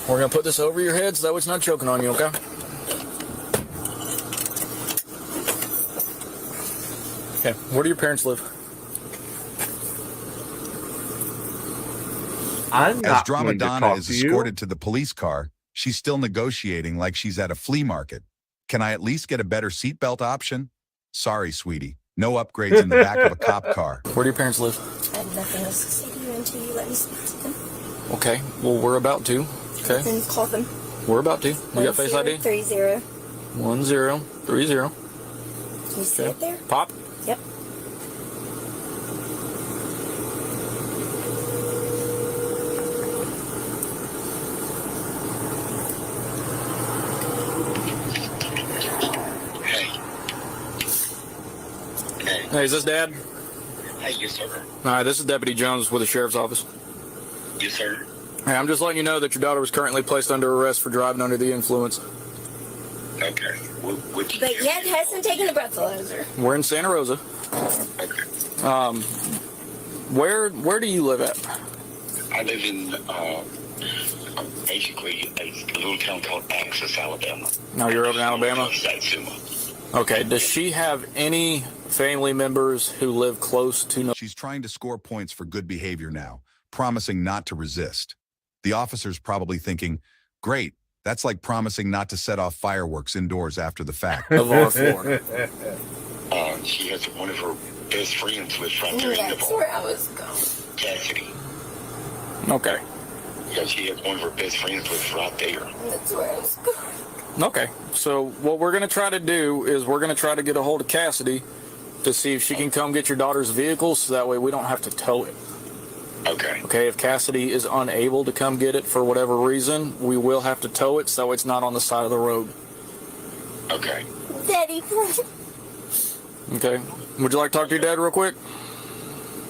Speaker 4: We're going to put this over your head so that it's not choking on you, okay? Okay, where do your parents live?
Speaker 1: I'm
Speaker 3: As
Speaker 1: not going to
Speaker 3: Dramadonna
Speaker 1: talk
Speaker 3: is
Speaker 1: to you.
Speaker 3: escorted to the police car, she's still negotiating like she's at a flea market. Can I at least get a better seatbelt option? Sorry, sweetie. No upgrades in the back of a cop car.
Speaker 4: Where do your parents live?
Speaker 5: I have nothing else to say to you until you let me speak to them.
Speaker 4: Okay, well, we're about to. Okay,
Speaker 5: Then call them.
Speaker 4: we're about to. We got Face ID?
Speaker 5: 1030.
Speaker 4: 1030.
Speaker 5: Can you see
Speaker 4: Okay.
Speaker 5: it there?
Speaker 4: Pop.
Speaker 5: Yep.
Speaker 4: Hey, is this Dad?
Speaker 6: Hey, yes, sir.
Speaker 4: All right, this is Deputy Jones with the Sheriff's Office.
Speaker 6: Yes, sir.
Speaker 4: Hey, I'm just letting you know that your daughter was currently placed under arrest for driving under the influence.
Speaker 6: Okay. Which
Speaker 5: But yet hasn't taken a breathalyzer.
Speaker 4: We're in Santa Rosa.
Speaker 6: Okay.
Speaker 4: Where do you live at?
Speaker 6: I live in basically a little town called Axis, Alabama.
Speaker 4: No, you're over in Alabama?
Speaker 6: Satsuma.
Speaker 4: Okay, does she have any family members who live close to no?
Speaker 3: She's trying to score points for good behavior now, promising not to resist. The officer's probably thinking, great, that's like promising not to set off fireworks indoors after the fact.
Speaker 4: Of our floor.
Speaker 6: She has one of her best friends lives right there in the
Speaker 5: That's
Speaker 6: bar.
Speaker 5: where I was going.
Speaker 6: Cassidy.
Speaker 4: Okay.
Speaker 6: Yeah, she has one of her best friends lives right there.
Speaker 5: That's where I was going.
Speaker 4: Okay, so what we're going to try to do is we're going to try to get a hold of Cassidy to see if she can come get your daughter's vehicle, so that way we don't have to tow it.
Speaker 6: Okay.
Speaker 4: Okay, if Cassidy is unable to come get it for whatever reason, we will have to tow it so it's not on the side of the road.
Speaker 6: Okay.
Speaker 5: Daddy, please.
Speaker 4: Okay, would you like to talk to your dad real quick?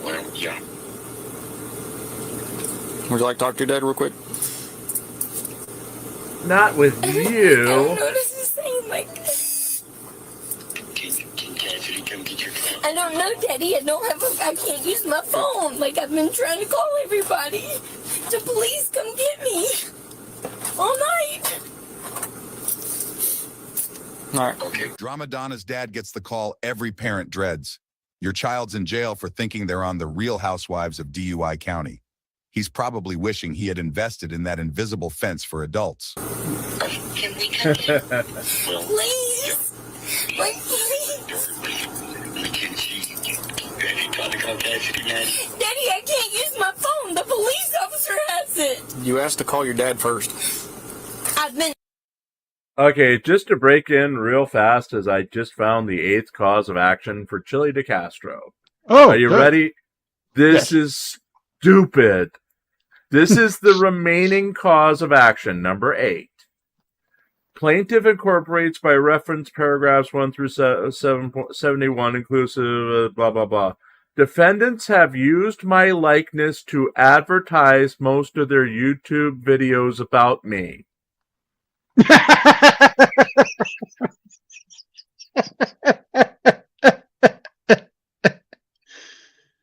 Speaker 6: Well, yeah.
Speaker 4: Would you like to talk to your dad real quick?
Speaker 1: Not with
Speaker 5: I don't
Speaker 1: you.
Speaker 5: know what this is saying. Like,
Speaker 6: Can Cassidy come get your phone?
Speaker 5: I don't know, Daddy. I can't use my phone. Like, I've been trying to call everybody to please come get me all night.
Speaker 4: All right.
Speaker 6: Okay.
Speaker 3: Dramadonna's dad gets the call every parent dreads. Your child's in jail for thinking they're on the Real Housewives of DUI County. He's probably wishing he had invested in that invisible fence for adults.
Speaker 5: Can we come in?
Speaker 6: Well,
Speaker 5: Please. Like, please.
Speaker 6: Mackenzie, Daddy trying to call Cassidy now.
Speaker 5: Daddy, I can't use my phone. The police officer has it.
Speaker 4: You asked to call your dad first.
Speaker 5: I've been.
Speaker 1: Okay, just to break in real fast, as I just found the 8th cause of action for Chili DeCastro.
Speaker 2: Oh,
Speaker 1: Are you
Speaker 2: good.
Speaker 1: ready? This is stupid. This is the remaining cause of action, number 8. Plaintiff incorporates by reference paragraphs 1 through 71 inclusive, blah, blah, blah. Defendants have used my likeness to advertise most of their YouTube videos about me.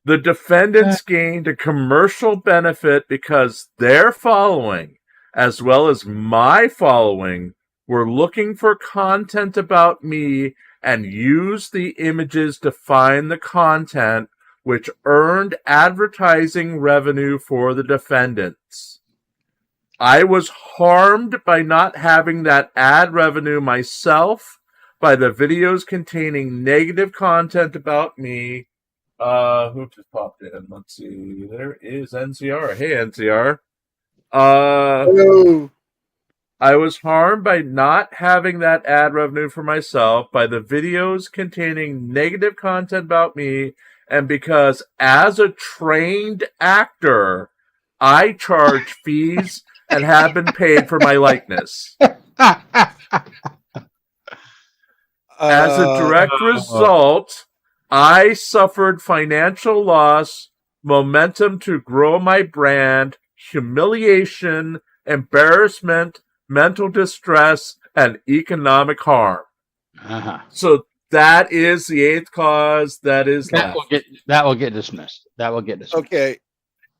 Speaker 1: The defendants gained a commercial benefit because their following, as well as my following, were looking for content about me and used the images to find the content, which earned advertising revenue for the defendants. I was harmed by not having that ad revenue myself by the videos containing negative content about me. Who just popped in? Let's see. There is NCR. Hey, NCR.
Speaker 8: Hello.
Speaker 1: I was harmed by not having that ad revenue for myself by the videos containing negative content about me, and because as a trained actor, I charge fees and have been paid for my likeness. As a direct result, I suffered financial loss, momentum to grow my brand, humiliation, embarrassment, mental distress, and economic harm. So that is the 8th cause. That is
Speaker 2: that will get dismissed. That will get dismissed.
Speaker 8: Okay.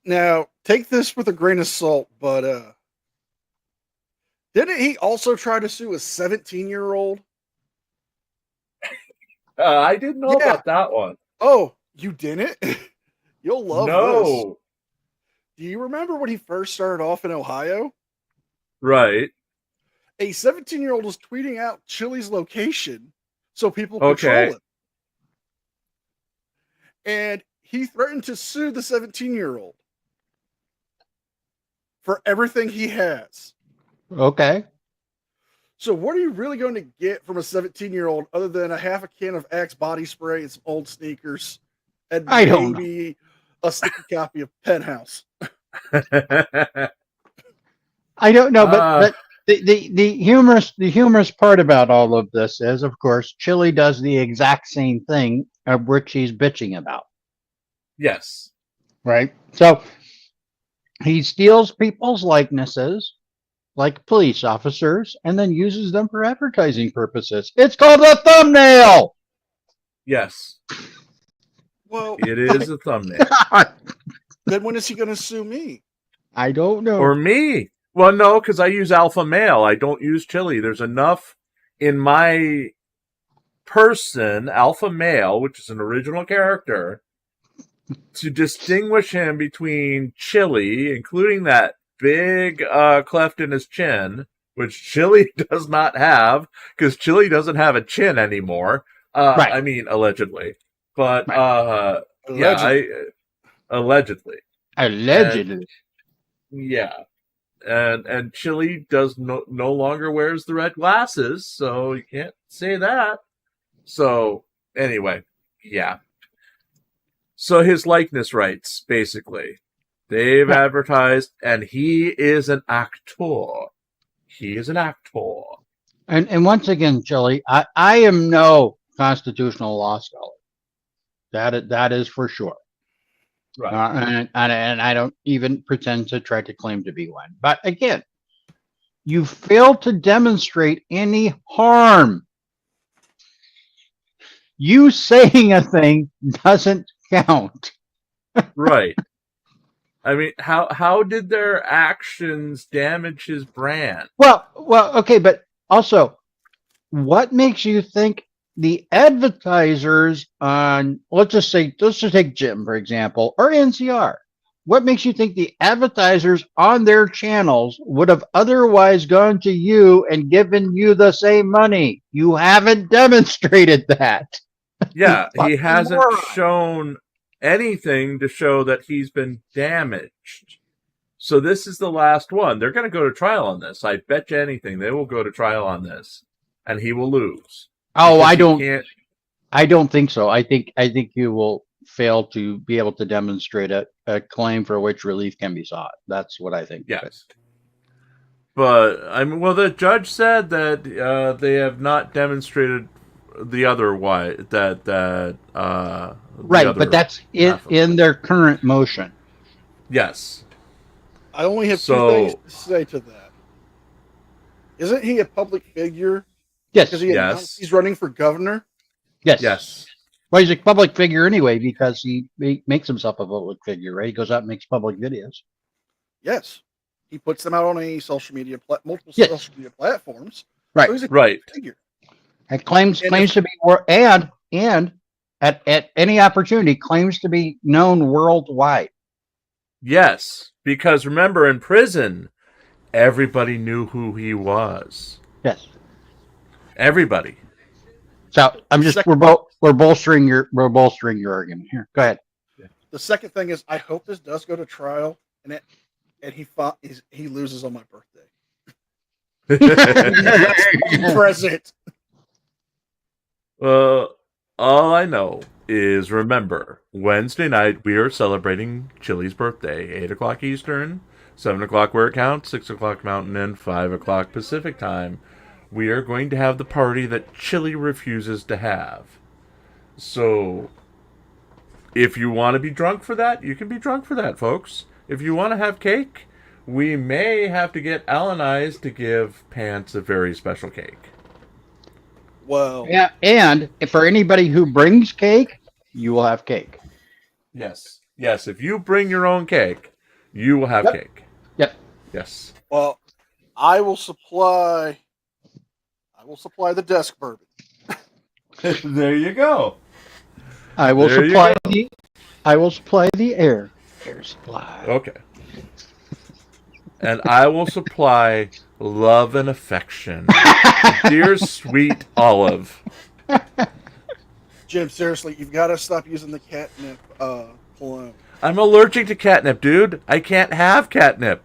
Speaker 8: Now, take this with a grain of salt, but didn't he also try to sue a 17-year-old?
Speaker 1: I didn't know about that one.
Speaker 8: Oh, you didn't? You'll love this.
Speaker 1: No.
Speaker 8: Do you remember when he first started off in Ohio?
Speaker 1: Right.
Speaker 8: A 17-year-old was tweeting out Chili's location so people patrol it. And he threatened to sue the 17-year-old for everything he has.
Speaker 2: Okay.
Speaker 8: So what are you really going to get from a 17-year-old other than a half a can of Axe body spray and some old sneakers and maybe a sticky copy of Penthouse?
Speaker 2: I don't know, but the humorous part about all of this is, of course, Chili does the exact same thing of which he's bitching about.
Speaker 1: Yes.
Speaker 2: Right? So he steals people's likenesses, like police officers, and then uses them for advertising purposes. It's called a thumbnail.
Speaker 1: Yes.
Speaker 8: Well,
Speaker 1: it is a thumbnail.
Speaker 8: Then when is he going to sue me?
Speaker 2: I don't know.
Speaker 1: Or me. Well, no, because I use alpha male. I don't use Chili. There's enough in my person, alpha male, which is an original character, to distinguish him between Chili, including that big cleft in his chin, which Chili does not have, because Chili doesn't have a chin anymore.
Speaker 2: Right.
Speaker 1: I mean, allegedly. But,
Speaker 8: Allegedly.
Speaker 1: allegedly.
Speaker 2: Allegedly.
Speaker 1: And, yeah. and Chili does no longer wears the red glasses, so you can't say that. So anyway, yeah. So his likeness rights, basically, they've advertised, and he is an actor. He is an actor.
Speaker 2: And once again, Chili, I am no constitutional law scholar. That is for sure.
Speaker 1: Right.
Speaker 2: And I don't even pretend to try to claim to be one. But again, you fail to demonstrate any harm. You saying a thing doesn't count.
Speaker 1: Right. I mean, how did their actions damage his brand?
Speaker 2: Well, okay, but also, what makes you think the advertisers on, let's just take Jim, for example, or NCR. What makes you think the advertisers on their channels would have otherwise gone to you and given you the same money? You haven't demonstrated that.
Speaker 1: Yeah,
Speaker 2: You
Speaker 1: he
Speaker 2: fucking
Speaker 1: hasn't
Speaker 2: moron.
Speaker 1: shown anything to show that he's been damaged. So this is the last one. They're going to go to trial on this. I bet you anything they will go to trial on this, and he will lose.
Speaker 2: Oh,
Speaker 1: Because
Speaker 2: I don't think so. I think you will fail to be able to demonstrate a claim for which relief can be sought. That's what I think.
Speaker 1: Yes. But I mean, well, the judge said that they have not demonstrated the other why that
Speaker 2: Right, but that's in their current motion.
Speaker 1: Yes.
Speaker 8: I only have two things to say to that. Isn't he a public figure?
Speaker 2: Yes.
Speaker 8: Because he's running for governor?
Speaker 2: Yes.
Speaker 1: Yes.
Speaker 2: Well, he's a public figure anyway because he makes himself a public figure, right? He goes out and makes public videos.
Speaker 8: Yes. He puts them out on a social media, multiple social media platforms.
Speaker 2: Right.
Speaker 8: So he's a
Speaker 1: right.
Speaker 8: figure.
Speaker 2: And claims to be and at any opportunity claims to be known worldwide.
Speaker 1: Yes, because remember, in prison, everybody knew who he was.
Speaker 2: Yes.
Speaker 1: Everybody.
Speaker 2: So I'm just we're bolstering your argument here. Go ahead.
Speaker 8: The second thing is, I hope this does go to trial, and he loses on my birthday. Present.
Speaker 1: All I know is, remember, Wednesday night we are celebrating Chili's birthday. 8 o'clock Eastern, 7 o'clock where it counts, 6 o'clock Mountain, and 5 o'clock Pacific time. We are going to have the party that Chili refuses to have. So, if you want to be drunk for that, you can be drunk for that, folks. If you want to have cake, we may have to get Alanized to give Pants a very special cake.
Speaker 8: Well,
Speaker 2: yeah, and for anybody who brings cake, you will have cake.
Speaker 1: Yes. Yes, if you bring your own cake, you will have cake.
Speaker 2: Yep.
Speaker 1: Yes.
Speaker 8: Well, I will supply the desk bourbon.
Speaker 1: There you go.
Speaker 2: I will supply the air supply.
Speaker 1: Okay. And I will supply love and affection. Dear sweet Olive.
Speaker 8: Jim, seriously, you've got to stop using the catnip cologne.
Speaker 1: I'm allergic to catnip, dude. I can't have catnip.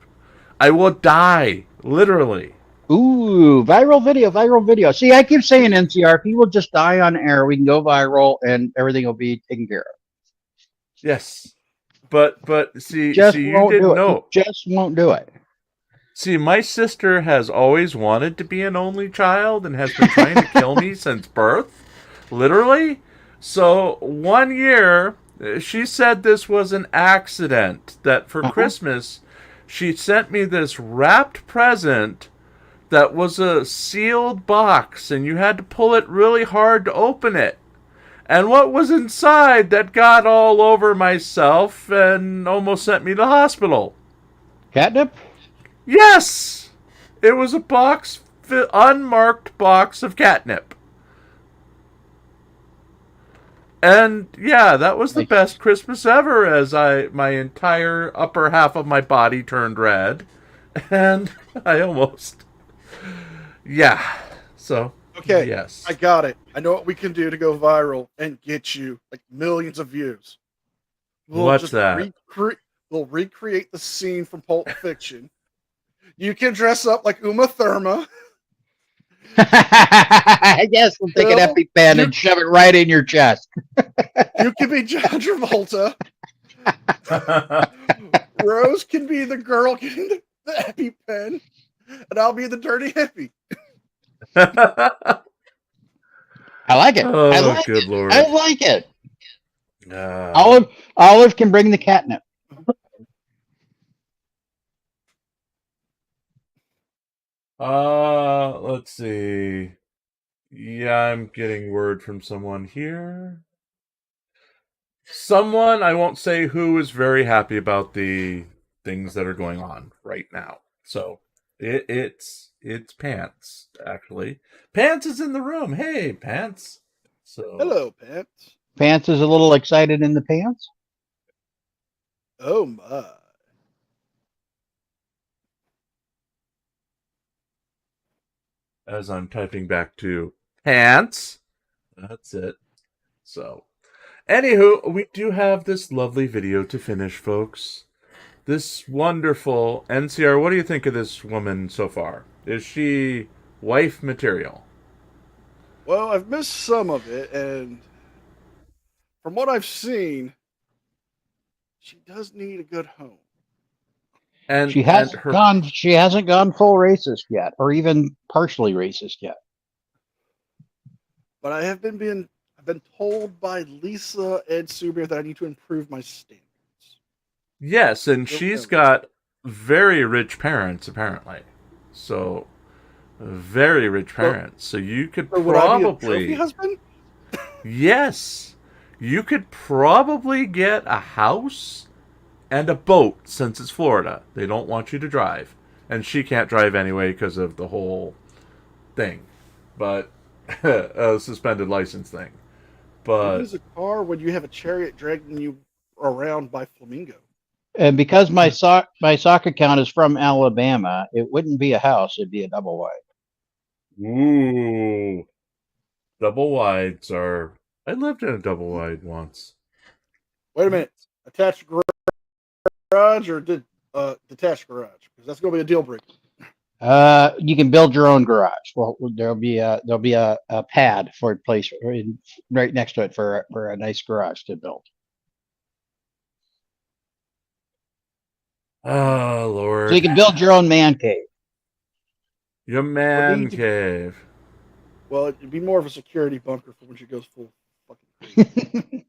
Speaker 1: I will die. Literally.
Speaker 2: Ooh, viral video. See, I keep saying NCR, people just die on air. We can go viral and everything will be taken care of.
Speaker 1: Yes. But see, you
Speaker 2: won't
Speaker 1: didn't
Speaker 2: do it.
Speaker 1: know.
Speaker 2: Just won't do it.
Speaker 1: See, my sister has always wanted to be an only child and has been trying to kill me since birth. Literally. So 1 year, she said this was an accident. That for Christmas, she sent me this wrapped present that was a sealed box, and you had to pull it really hard to open it. And what was inside that got all over myself and almost sent me to the hospital?
Speaker 2: Catnip?
Speaker 1: Yes! It was a unmarked box of catnip. And yeah, that was the best Christmas ever, as my entire upper half of my body turned red. And I almost... Yeah. So,
Speaker 8: okay,
Speaker 1: yes.
Speaker 8: I got it. I know what we can do to go viral and get you like millions of views.
Speaker 1: What's that?
Speaker 8: We'll recreate the scene from Pulp Fiction. You can dress up like Uma Thurma.
Speaker 2: Yes, we'll take an EpiPen and shove it right in your chest.
Speaker 8: You can be John Travolta. Rose can be the girl getting the EpiPen, and I'll be the dirty hippie.
Speaker 2: I like it.
Speaker 1: Oh,
Speaker 2: I like
Speaker 1: good
Speaker 2: it.
Speaker 1: Lord.
Speaker 2: I like it.
Speaker 1: Uh,
Speaker 2: Olive can bring the catnip.
Speaker 1: let's see. Yeah, I'm getting word from someone here. Someone, I won't say who, is very happy about the things that are going on right now. So it's Pants, actually. Pants is in the room. Hey, Pants. So
Speaker 8: Hello, Pants.
Speaker 2: Pants is a little excited in the pants.
Speaker 8: Oh my.
Speaker 1: as I'm typing back to Pants. That's it. So, anywho, we do have this lovely video to finish, folks. This wonderful NCR. What do you think of this woman so far? Is she wife material?
Speaker 8: Well, I've missed some of it, and from what I've seen, she does need a good home.
Speaker 1: And
Speaker 2: She hasn't gone full racist yet, or even partially racist yet.
Speaker 8: But I've been told by Lisa and Subir that I need to improve my standards.
Speaker 1: Yes, and she's got very rich parents, apparently. So, very rich parents. So you could
Speaker 8: Would I be a
Speaker 1: probably...
Speaker 8: trophy husband?
Speaker 1: Yes. You could probably get a house and a boat, since it's Florida. They don't want you to drive. And she can't drive anyway because of the whole thing. But, a suspended license thing. But...
Speaker 8: Use a car when you have a chariot dragging you around by flamingo.
Speaker 2: And because my sock account is from Alabama, it wouldn't be a house; it'd be a double wide.
Speaker 1: Ooh, double wides are. I lived in a double wide once.
Speaker 8: Wait a minute, attached garage or detached garage? Because that's going to be a deal breaker.
Speaker 2: You can build your own garage. Well, there'll be a pad for a place right next to it for a nice garage to build.
Speaker 1: Oh, Lord.
Speaker 2: So you can build your own man cave.
Speaker 1: Your man cave.
Speaker 8: Well, it'd be more of a security bunker for when she goes full fucking crazy.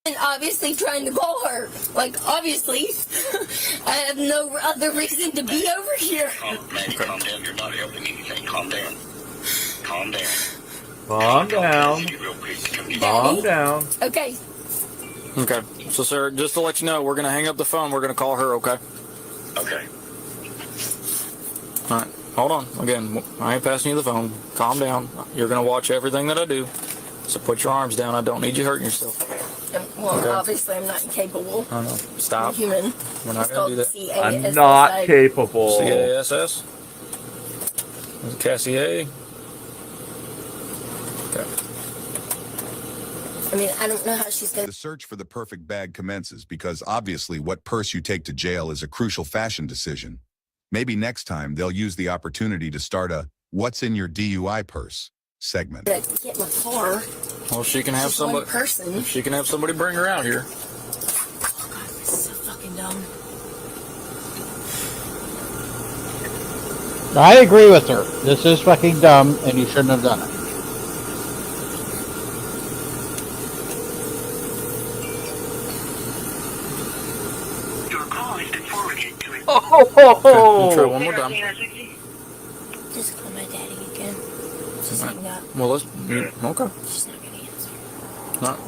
Speaker 5: And obviously trying to call her. Like, obviously. I have no other reason to be over here.
Speaker 6: Maddie, calm down. You're not helping anything. Calm down. Calm down.
Speaker 1: Calm down. Calm down.
Speaker 5: Okay.
Speaker 4: Okay. So, sir, just to let you know, we're going to hang up the phone. We're going to call her, okay?
Speaker 6: Okay.
Speaker 4: All right. Hold on. Again, I ain't passing you the phone. Calm down. You're going to watch everything that I do. So put your arms down. I don't need you hurting yourself.
Speaker 5: Well,
Speaker 4: Okay.
Speaker 5: Obviously, I'm not capable.
Speaker 4: I know. Stop.
Speaker 5: I'm human.
Speaker 4: We're not going to do that.
Speaker 5: C-A-S-S-I.
Speaker 1: I'm not capable.
Speaker 4: C-A-S-S? Cassie A? Okay.
Speaker 5: I mean, I don't know how she's going
Speaker 3: The
Speaker 5: to...
Speaker 3: search for the perfect bag commences because obviously what purse you take to jail is a crucial fashion decision. Maybe next time they'll use the opportunity to start a "What's in your DUI purse" segment.
Speaker 5: get my car.
Speaker 4: Well, she can have
Speaker 5: Just one
Speaker 4: somebody.
Speaker 5: person.
Speaker 4: She can have somebody bring her out here.
Speaker 5: Oh, God, this is so fucking dumb.
Speaker 2: I agree with her. This is fucking dumb, and you shouldn't have done it.
Speaker 6: Your call has been forwarded to it.
Speaker 4: Okay, try one more time.
Speaker 5: Just call my daddy again. She's hanging up.
Speaker 4: Well, let's. Okay.
Speaker 5: She's not going to answer.
Speaker 4: Not.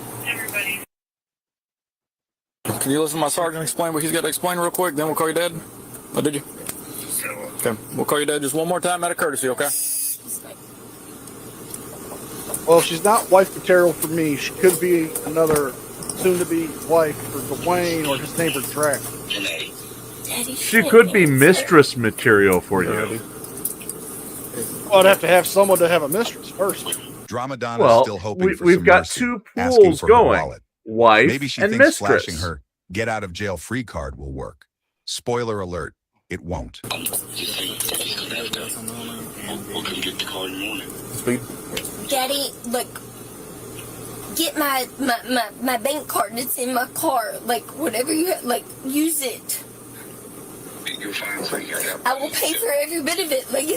Speaker 4: Can you listen to my sergeant explain what he's got to explain real quick? Then we'll call your dad. Oh, did you? Okay. We'll call your dad just one more time out of courtesy, okay?
Speaker 8: Well, she's not wife material for me. She could be another soon-to-be wife for Dwayne or his neighbor Drac.
Speaker 5: Daddy,
Speaker 1: She could be mistress material for you.
Speaker 8: Well, I'd have to have someone to have a mistress first.
Speaker 3: Dramadonna
Speaker 1: Well,
Speaker 3: still hoping for
Speaker 1: we've
Speaker 3: some
Speaker 1: got
Speaker 3: mercy,
Speaker 1: two
Speaker 3: asking
Speaker 1: pools
Speaker 3: for her
Speaker 1: going.
Speaker 3: wallet.
Speaker 1: Wife
Speaker 3: Maybe she
Speaker 1: and
Speaker 3: thinks
Speaker 1: mistress.
Speaker 3: flashing her Get out of jail free card will work. Spoiler alert, it won't.
Speaker 6: You think he's gonna have to, we'll come get the car in the morning.
Speaker 7: Speed.
Speaker 5: Daddy, look, get my bank card that's in my car. Like, whatever you have, like, use it.
Speaker 6: You're fine, so you got
Speaker 5: I will pay for every bit of it. Like,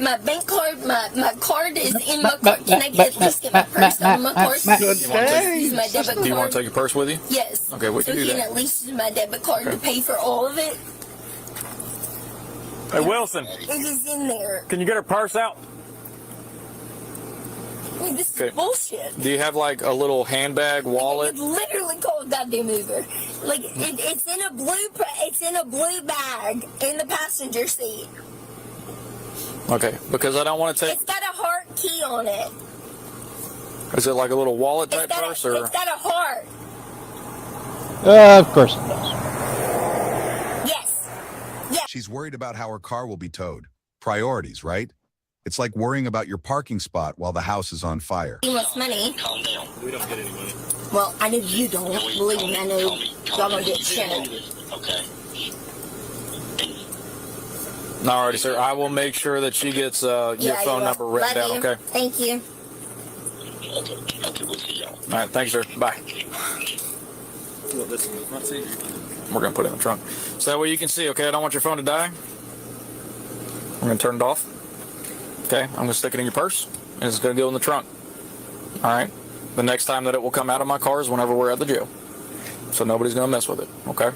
Speaker 5: my bank card, my card is in my car. Can I at least get my purse out of my car?
Speaker 8: Good
Speaker 5: Use
Speaker 8: day.
Speaker 5: my debit card.
Speaker 7: Do you want to take your purse with you?
Speaker 5: Yes.
Speaker 7: Okay, we can
Speaker 5: so
Speaker 7: do
Speaker 5: he can
Speaker 7: that.
Speaker 5: at least use my debit card to pay for all of it.
Speaker 7: Hey, Wilson,
Speaker 5: It is in there.
Speaker 7: can you get her purse out?
Speaker 5: I mean, this
Speaker 7: Okay.
Speaker 5: is bullshit.
Speaker 7: Do you have like a little handbag, wallet?
Speaker 5: It's literally called goddamn Uber. Like it's in a blue bag in the passenger seat.
Speaker 7: Okay, because I don't want to take.
Speaker 5: It's got a heart key on it.
Speaker 7: Is it like a little wallet
Speaker 5: It's
Speaker 7: type
Speaker 5: got
Speaker 7: purse,
Speaker 5: a,
Speaker 7: or
Speaker 5: it's got a heart.
Speaker 2: Of course it does.
Speaker 5: Yes.
Speaker 3: She's worried about how her car will be towed. Priorities, right? It's like worrying about your parking spot while the house is on fire.
Speaker 5: He wants money.
Speaker 6: Calm down. We don't get any money.
Speaker 5: Well, I know you don't. Believe me, I know y'all don't get shit.
Speaker 6: Okay.
Speaker 7: Alrighty, sir. I will make sure that she gets your phone number written down. Okay.
Speaker 5: Thank you.
Speaker 6: Okay, we'll see y'all.
Speaker 7: All right. Thanks, sir. Bye. We're gonna put it in the trunk, so that way you can see. Okay. I don't want your phone to die. I'm gonna turn it off. Okay. I'm gonna stick it in your purse, and it's gonna go in the trunk. All right. The next time that it will come out of my car is whenever we're at the jail, so nobody's gonna mess with it. Okay.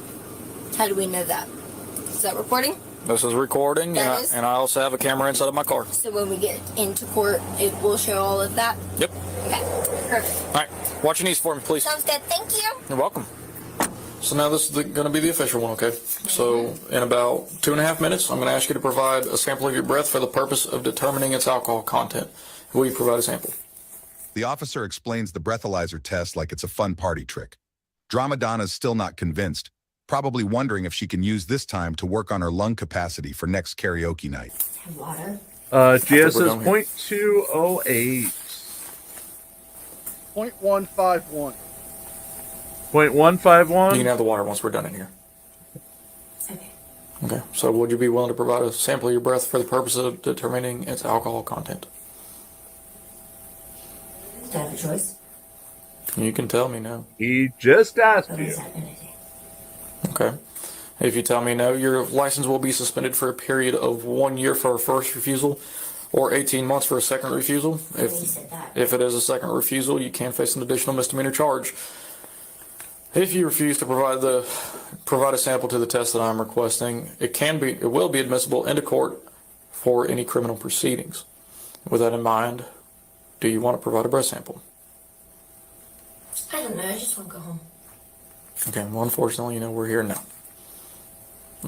Speaker 5: How do we know that? Is that recording?
Speaker 7: This is recording,
Speaker 5: That is?
Speaker 7: and I also have a camera inside of my car.
Speaker 5: So when we get into court, it will show all of that?
Speaker 7: Yep.
Speaker 5: Okay, perfect.
Speaker 7: All right. Watch your knees for me, please.
Speaker 5: Sounds good. Thank you.
Speaker 7: You're welcome. So now this is going to be the official one, okay? So in about 2.5 minutes, I'm going to ask you to provide a sample of your breath for the purpose of determining its alcohol content. Will you provide a sample?
Speaker 3: The officer explains the breathalyzer test like it's a fun party trick. Dramadonna's still not convinced, probably wondering if she can use this time to work on her lung capacity for next karaoke night.
Speaker 5: Water.
Speaker 1: GS
Speaker 7: we're
Speaker 1: is
Speaker 7: done here.
Speaker 1: 0.208.
Speaker 8: 0.151.
Speaker 1: 0.151.
Speaker 7: You can have the water once we're done in here.
Speaker 5: Okay.
Speaker 7: Okay. So would you be willing to provide a sample of your breath for the purpose of determining its alcohol content?
Speaker 5: Do I have a choice?
Speaker 7: You can tell me no.
Speaker 1: He just asked
Speaker 5: What
Speaker 1: you.
Speaker 5: is that going to do?
Speaker 7: Okay. If you tell me no, your license will be suspended for a period of 1 year for a first refusal or 18 months for a second refusal.
Speaker 5: You said that.
Speaker 7: If it is a second refusal, you can face an additional misdemeanor charge. If you refuse to provide a sample to the test that I'm requesting, it will be admissible into court for any criminal proceedings. With that in mind, do you want to provide a breath sample?
Speaker 5: I don't know. I just want to go home.
Speaker 7: Okay, well, unfortunately, we're here now.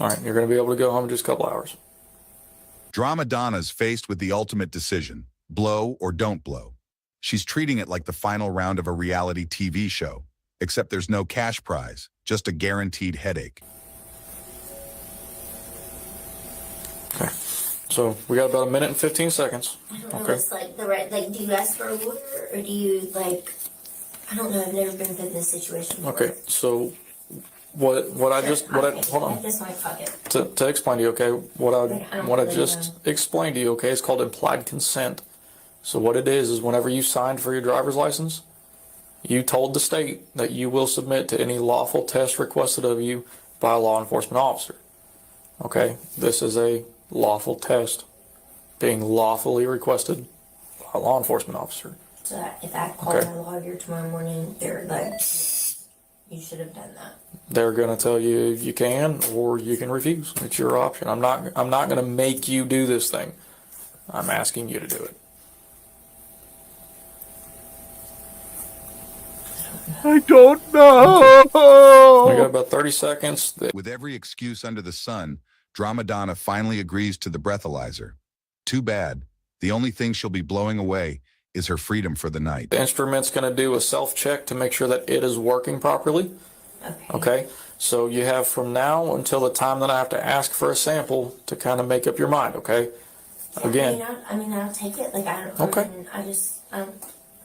Speaker 7: All right, you're going to be able to go home in just a couple hours.
Speaker 3: Dramadonna's faced with the ultimate decision, blow or don't blow. She's treating it like the final round of a reality TV show, except there's no cash prize, just a guaranteed headache.
Speaker 7: Okay, so we got about 1 minute and 15 seconds.
Speaker 5: I don't know.
Speaker 7: Okay.
Speaker 5: It's like the right. Like, do you ask for a lawyer or do you like? I don't know. I've never been put in this situation before.
Speaker 7: Okay, so what I hold on.
Speaker 5: I just might fuck it.
Speaker 7: To explain to you, okay, what I
Speaker 5: really
Speaker 7: just explained to you, okay, it's called implied consent. So what it is whenever you signed for your driver's license, you told the state that you will submit to any lawful test requested of you by a law enforcement officer. Okay, this is a lawful test being lawfully requested by a law enforcement officer.
Speaker 5: So if I call
Speaker 7: Okay.
Speaker 5: my lawyer tomorrow morning, they're like, you should have done that.
Speaker 7: They're gonna tell you you can or you can refuse. It's your option. I'm not gonna make you do this thing. I'm asking you to do it.
Speaker 1: I don't know.
Speaker 7: We got about 30 seconds.
Speaker 3: With every excuse under the sun, Dramadonna finally agrees to the breathalyzer. Too bad. The only thing she'll be blowing away is her freedom for the night.
Speaker 7: The instrument's going to do a self-check to make sure that it is working properly. Okay? So you have from now until the time that I have to ask for a sample to kind of make up your mind, okay? Again.
Speaker 5: I mean, I'll take it. Like, I don't.
Speaker 7: Okay.
Speaker 5: I just.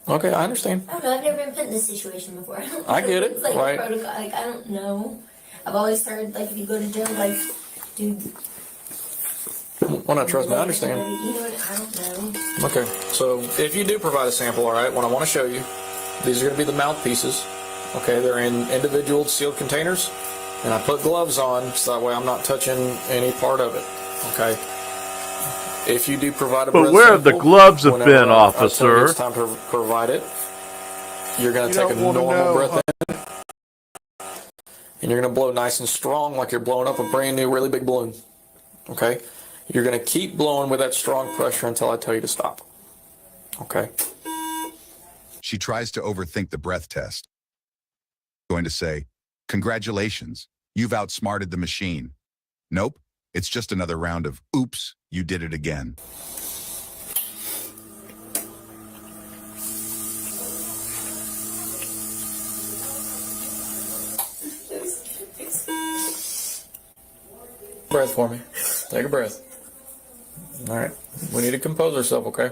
Speaker 7: Okay, I understand.
Speaker 5: I don't know. I've never been put in this situation before.
Speaker 7: I get it,
Speaker 5: It's like
Speaker 7: right.
Speaker 5: protocol. Like, I don't know. I've always heard, like, if you go to jail, like, dude.
Speaker 7: Well, not trust me, I understand.
Speaker 5: You know what? I don't know.
Speaker 7: Okay, so if you do provide a sample, all right, what I want to show you, these are going to be the mouthpieces. Okay, they're in individual sealed containers, and I put gloves on so that way I'm not touching any part of it. Okay. If you do provide a
Speaker 1: But
Speaker 7: breath
Speaker 1: where have the
Speaker 7: sample,
Speaker 1: gloves have
Speaker 7: whenever
Speaker 1: been,
Speaker 7: I tell you
Speaker 1: officer?
Speaker 7: it's time to provide it. You're going
Speaker 8: You
Speaker 7: to take a
Speaker 8: don't wanna
Speaker 7: normal
Speaker 8: know,
Speaker 7: breath in, and you're going to blow nice and strong like you're blowing up a brand new really big balloon. Okay? You're going to keep blowing with that strong pressure until I tell you to stop. Okay?
Speaker 3: She tries to overthink the breath test. Going to say, "Congratulations, you've outsmarted the machine." Nope, it's just another round of, "Oops, you did it again."
Speaker 7: Breath for me. Take a breath. All right. We need to compose ourselves, okay?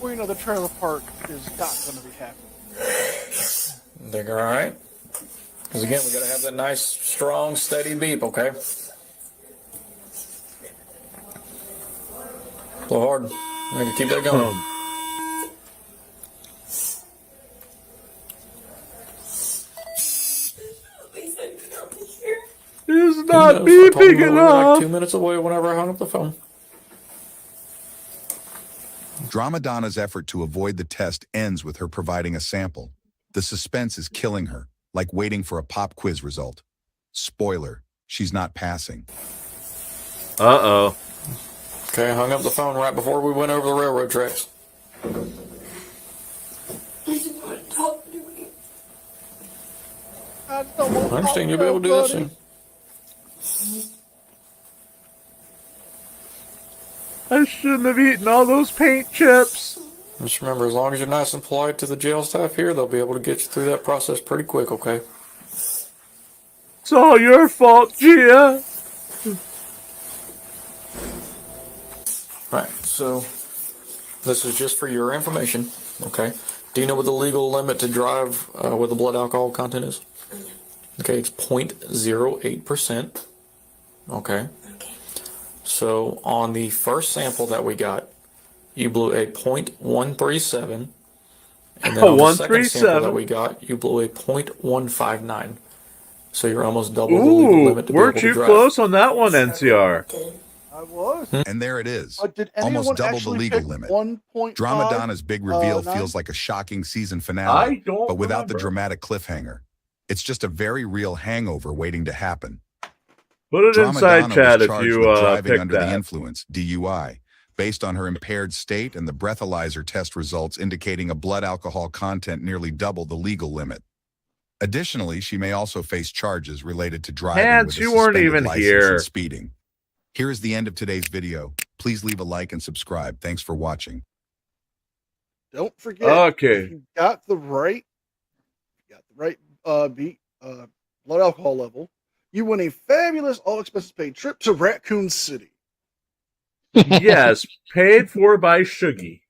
Speaker 8: Well, you know, the trailer park is not going to be happy.
Speaker 7: Think all right? Because again, we got to have that nice, strong, steady beep, okay? Blow hard. I can keep that going.
Speaker 1: It's
Speaker 7: He
Speaker 1: not
Speaker 7: knows. I told him
Speaker 1: beeping
Speaker 7: we were
Speaker 1: enough.
Speaker 7: like 2 minutes away whenever I hung up the phone.
Speaker 3: Dramadonna's effort to avoid the test ends with her providing a sample. The suspense is killing her, like waiting for a pop quiz result. Spoiler, she's not passing.
Speaker 1: Uh-oh.
Speaker 7: Okay, I hung up the phone right before we went over the railroad tracks.
Speaker 8: I don't want
Speaker 7: I understand you'll be able to do that soon.
Speaker 1: I shouldn't have eaten all those paint chips.
Speaker 7: Just remember, as long as you're nice and polite to the jail staff here, they'll be able to get you through that process pretty quick, okay?
Speaker 1: It's all your fault, Gia.
Speaker 7: Right, so this is just for your information, okay? Do you know what the legal limit to drive with the blood alcohol content is? Okay, it's 0.08%. Okay.
Speaker 5: Okay.
Speaker 7: So on the first sample that we got, you blew a 0.137. And then on the second sample that we got, you blew a 0.159. So you're almost double the legal
Speaker 1: Ooh,
Speaker 7: limit to be
Speaker 1: weren't
Speaker 7: able to
Speaker 1: you
Speaker 7: drive.
Speaker 1: close on that one, NCR?
Speaker 8: I was.
Speaker 3: And there it is,
Speaker 8: Did anyone
Speaker 3: almost double the
Speaker 8: actually
Speaker 3: legal
Speaker 8: pick
Speaker 3: limit.
Speaker 8: 1.5?
Speaker 3: Dramadonna's big reveal
Speaker 8: nine?
Speaker 3: feels like a shocking season
Speaker 1: I
Speaker 3: finale,
Speaker 1: don't
Speaker 3: but without the
Speaker 1: remember.
Speaker 3: dramatic cliffhanger. It's just a very real hangover waiting to happen.
Speaker 1: Put it inside
Speaker 3: Dramadonna
Speaker 1: chat
Speaker 3: was
Speaker 1: if
Speaker 3: charged
Speaker 1: you
Speaker 3: with driving
Speaker 1: picked
Speaker 3: under the
Speaker 1: that.
Speaker 3: influence, DUI, based on her impaired state and the breathalyzer test results indicating a blood alcohol content nearly double the legal limit. Additionally, she may also face charges related to driving
Speaker 1: Hans,
Speaker 3: with a
Speaker 1: you weren't
Speaker 3: suspended
Speaker 1: even
Speaker 3: license
Speaker 1: here.
Speaker 3: and speeding. Here is the end of today's video. Please leave a like and subscribe. Thanks for watching.
Speaker 8: Don't forget.
Speaker 1: Okay.
Speaker 8: If you got the right, blood alcohol level, you win a fabulous, all expenses paid trip to Raccoon City.
Speaker 1: Yes, paid for by Shuggy.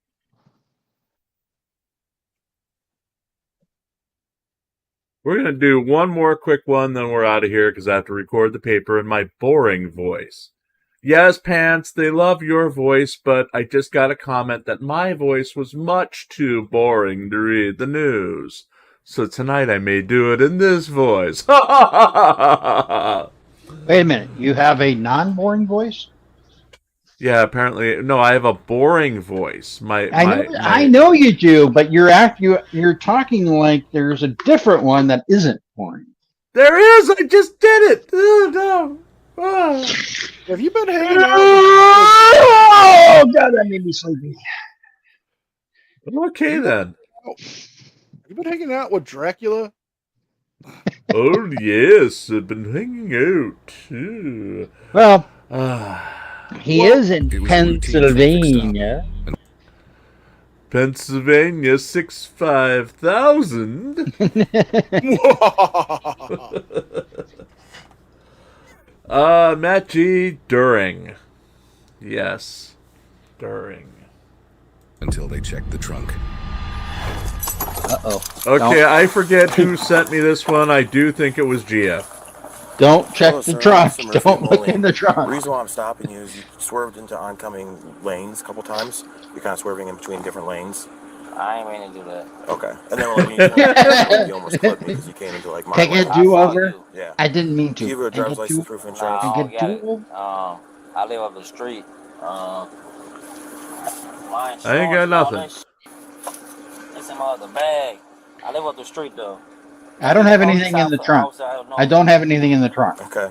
Speaker 1: We're going to do one more quick one, then we're out of here because I have to record the paper in my boring voice. Yes, Pants, they love your voice, but I just got a comment that my voice was much too boring to read the news. So tonight I may do it in this voice.
Speaker 2: Wait a minute. You have a non-boring voice?
Speaker 1: Yeah, apparently. No, I have a boring voice.
Speaker 2: I know you do, but you're talking like there's a different one that isn't boring.
Speaker 1: There is! I just did it! Oh, no. Oh.
Speaker 8: Have you been hanging out?
Speaker 2: Oh, God, that made me sleepy.
Speaker 1: Okay, then.
Speaker 8: Have you been hanging out with Dracula?
Speaker 1: Oh, yes, I've been hanging out. Too.
Speaker 2: Well,
Speaker 1: Ah.
Speaker 2: he is in
Speaker 3: It was routine traffic
Speaker 2: Pennsylvania.
Speaker 1: Pennsylvania 65,000. Matt G. During. Yes. During.
Speaker 3: Until they check the trunk.
Speaker 2: Uh-oh.
Speaker 1: Okay,
Speaker 2: Don't-
Speaker 1: I forget who sent me this one. I do think it was Gia.
Speaker 2: Don't check
Speaker 9: Hello,
Speaker 2: the
Speaker 9: sir.
Speaker 2: trunk.
Speaker 9: Officer Murphy
Speaker 2: Don't look
Speaker 9: Bowling.
Speaker 2: in the
Speaker 9: The
Speaker 2: trunk.
Speaker 9: reason why I'm stopping you is you swerved into oncoming lanes a couple times. You're kind of swerving in between different lanes.
Speaker 10: I ain't mean to do that.
Speaker 9: Okay. And then when you almost clipped me because you came into like my
Speaker 2: Take
Speaker 9: lane.
Speaker 2: it do-over.
Speaker 9: Yeah.
Speaker 2: I didn't mean
Speaker 9: Do
Speaker 2: to.
Speaker 9: you have a
Speaker 2: Take
Speaker 9: driver's
Speaker 2: it
Speaker 9: license,
Speaker 2: do-
Speaker 9: proof of
Speaker 10: No,
Speaker 9: insurance?
Speaker 10: I
Speaker 2: Take
Speaker 10: don't
Speaker 2: it
Speaker 10: got it.
Speaker 2: do-
Speaker 10: I live up the street. My
Speaker 1: I ain't got
Speaker 10: insurance and all
Speaker 1: nothing.
Speaker 10: that shit, it's in my other bag. I live up the street though.
Speaker 2: I don't have
Speaker 10: Police
Speaker 2: anything in the
Speaker 10: officer
Speaker 2: trunk.
Speaker 10: outside, no.
Speaker 2: I don't have anything in the trunk.
Speaker 9: Okay.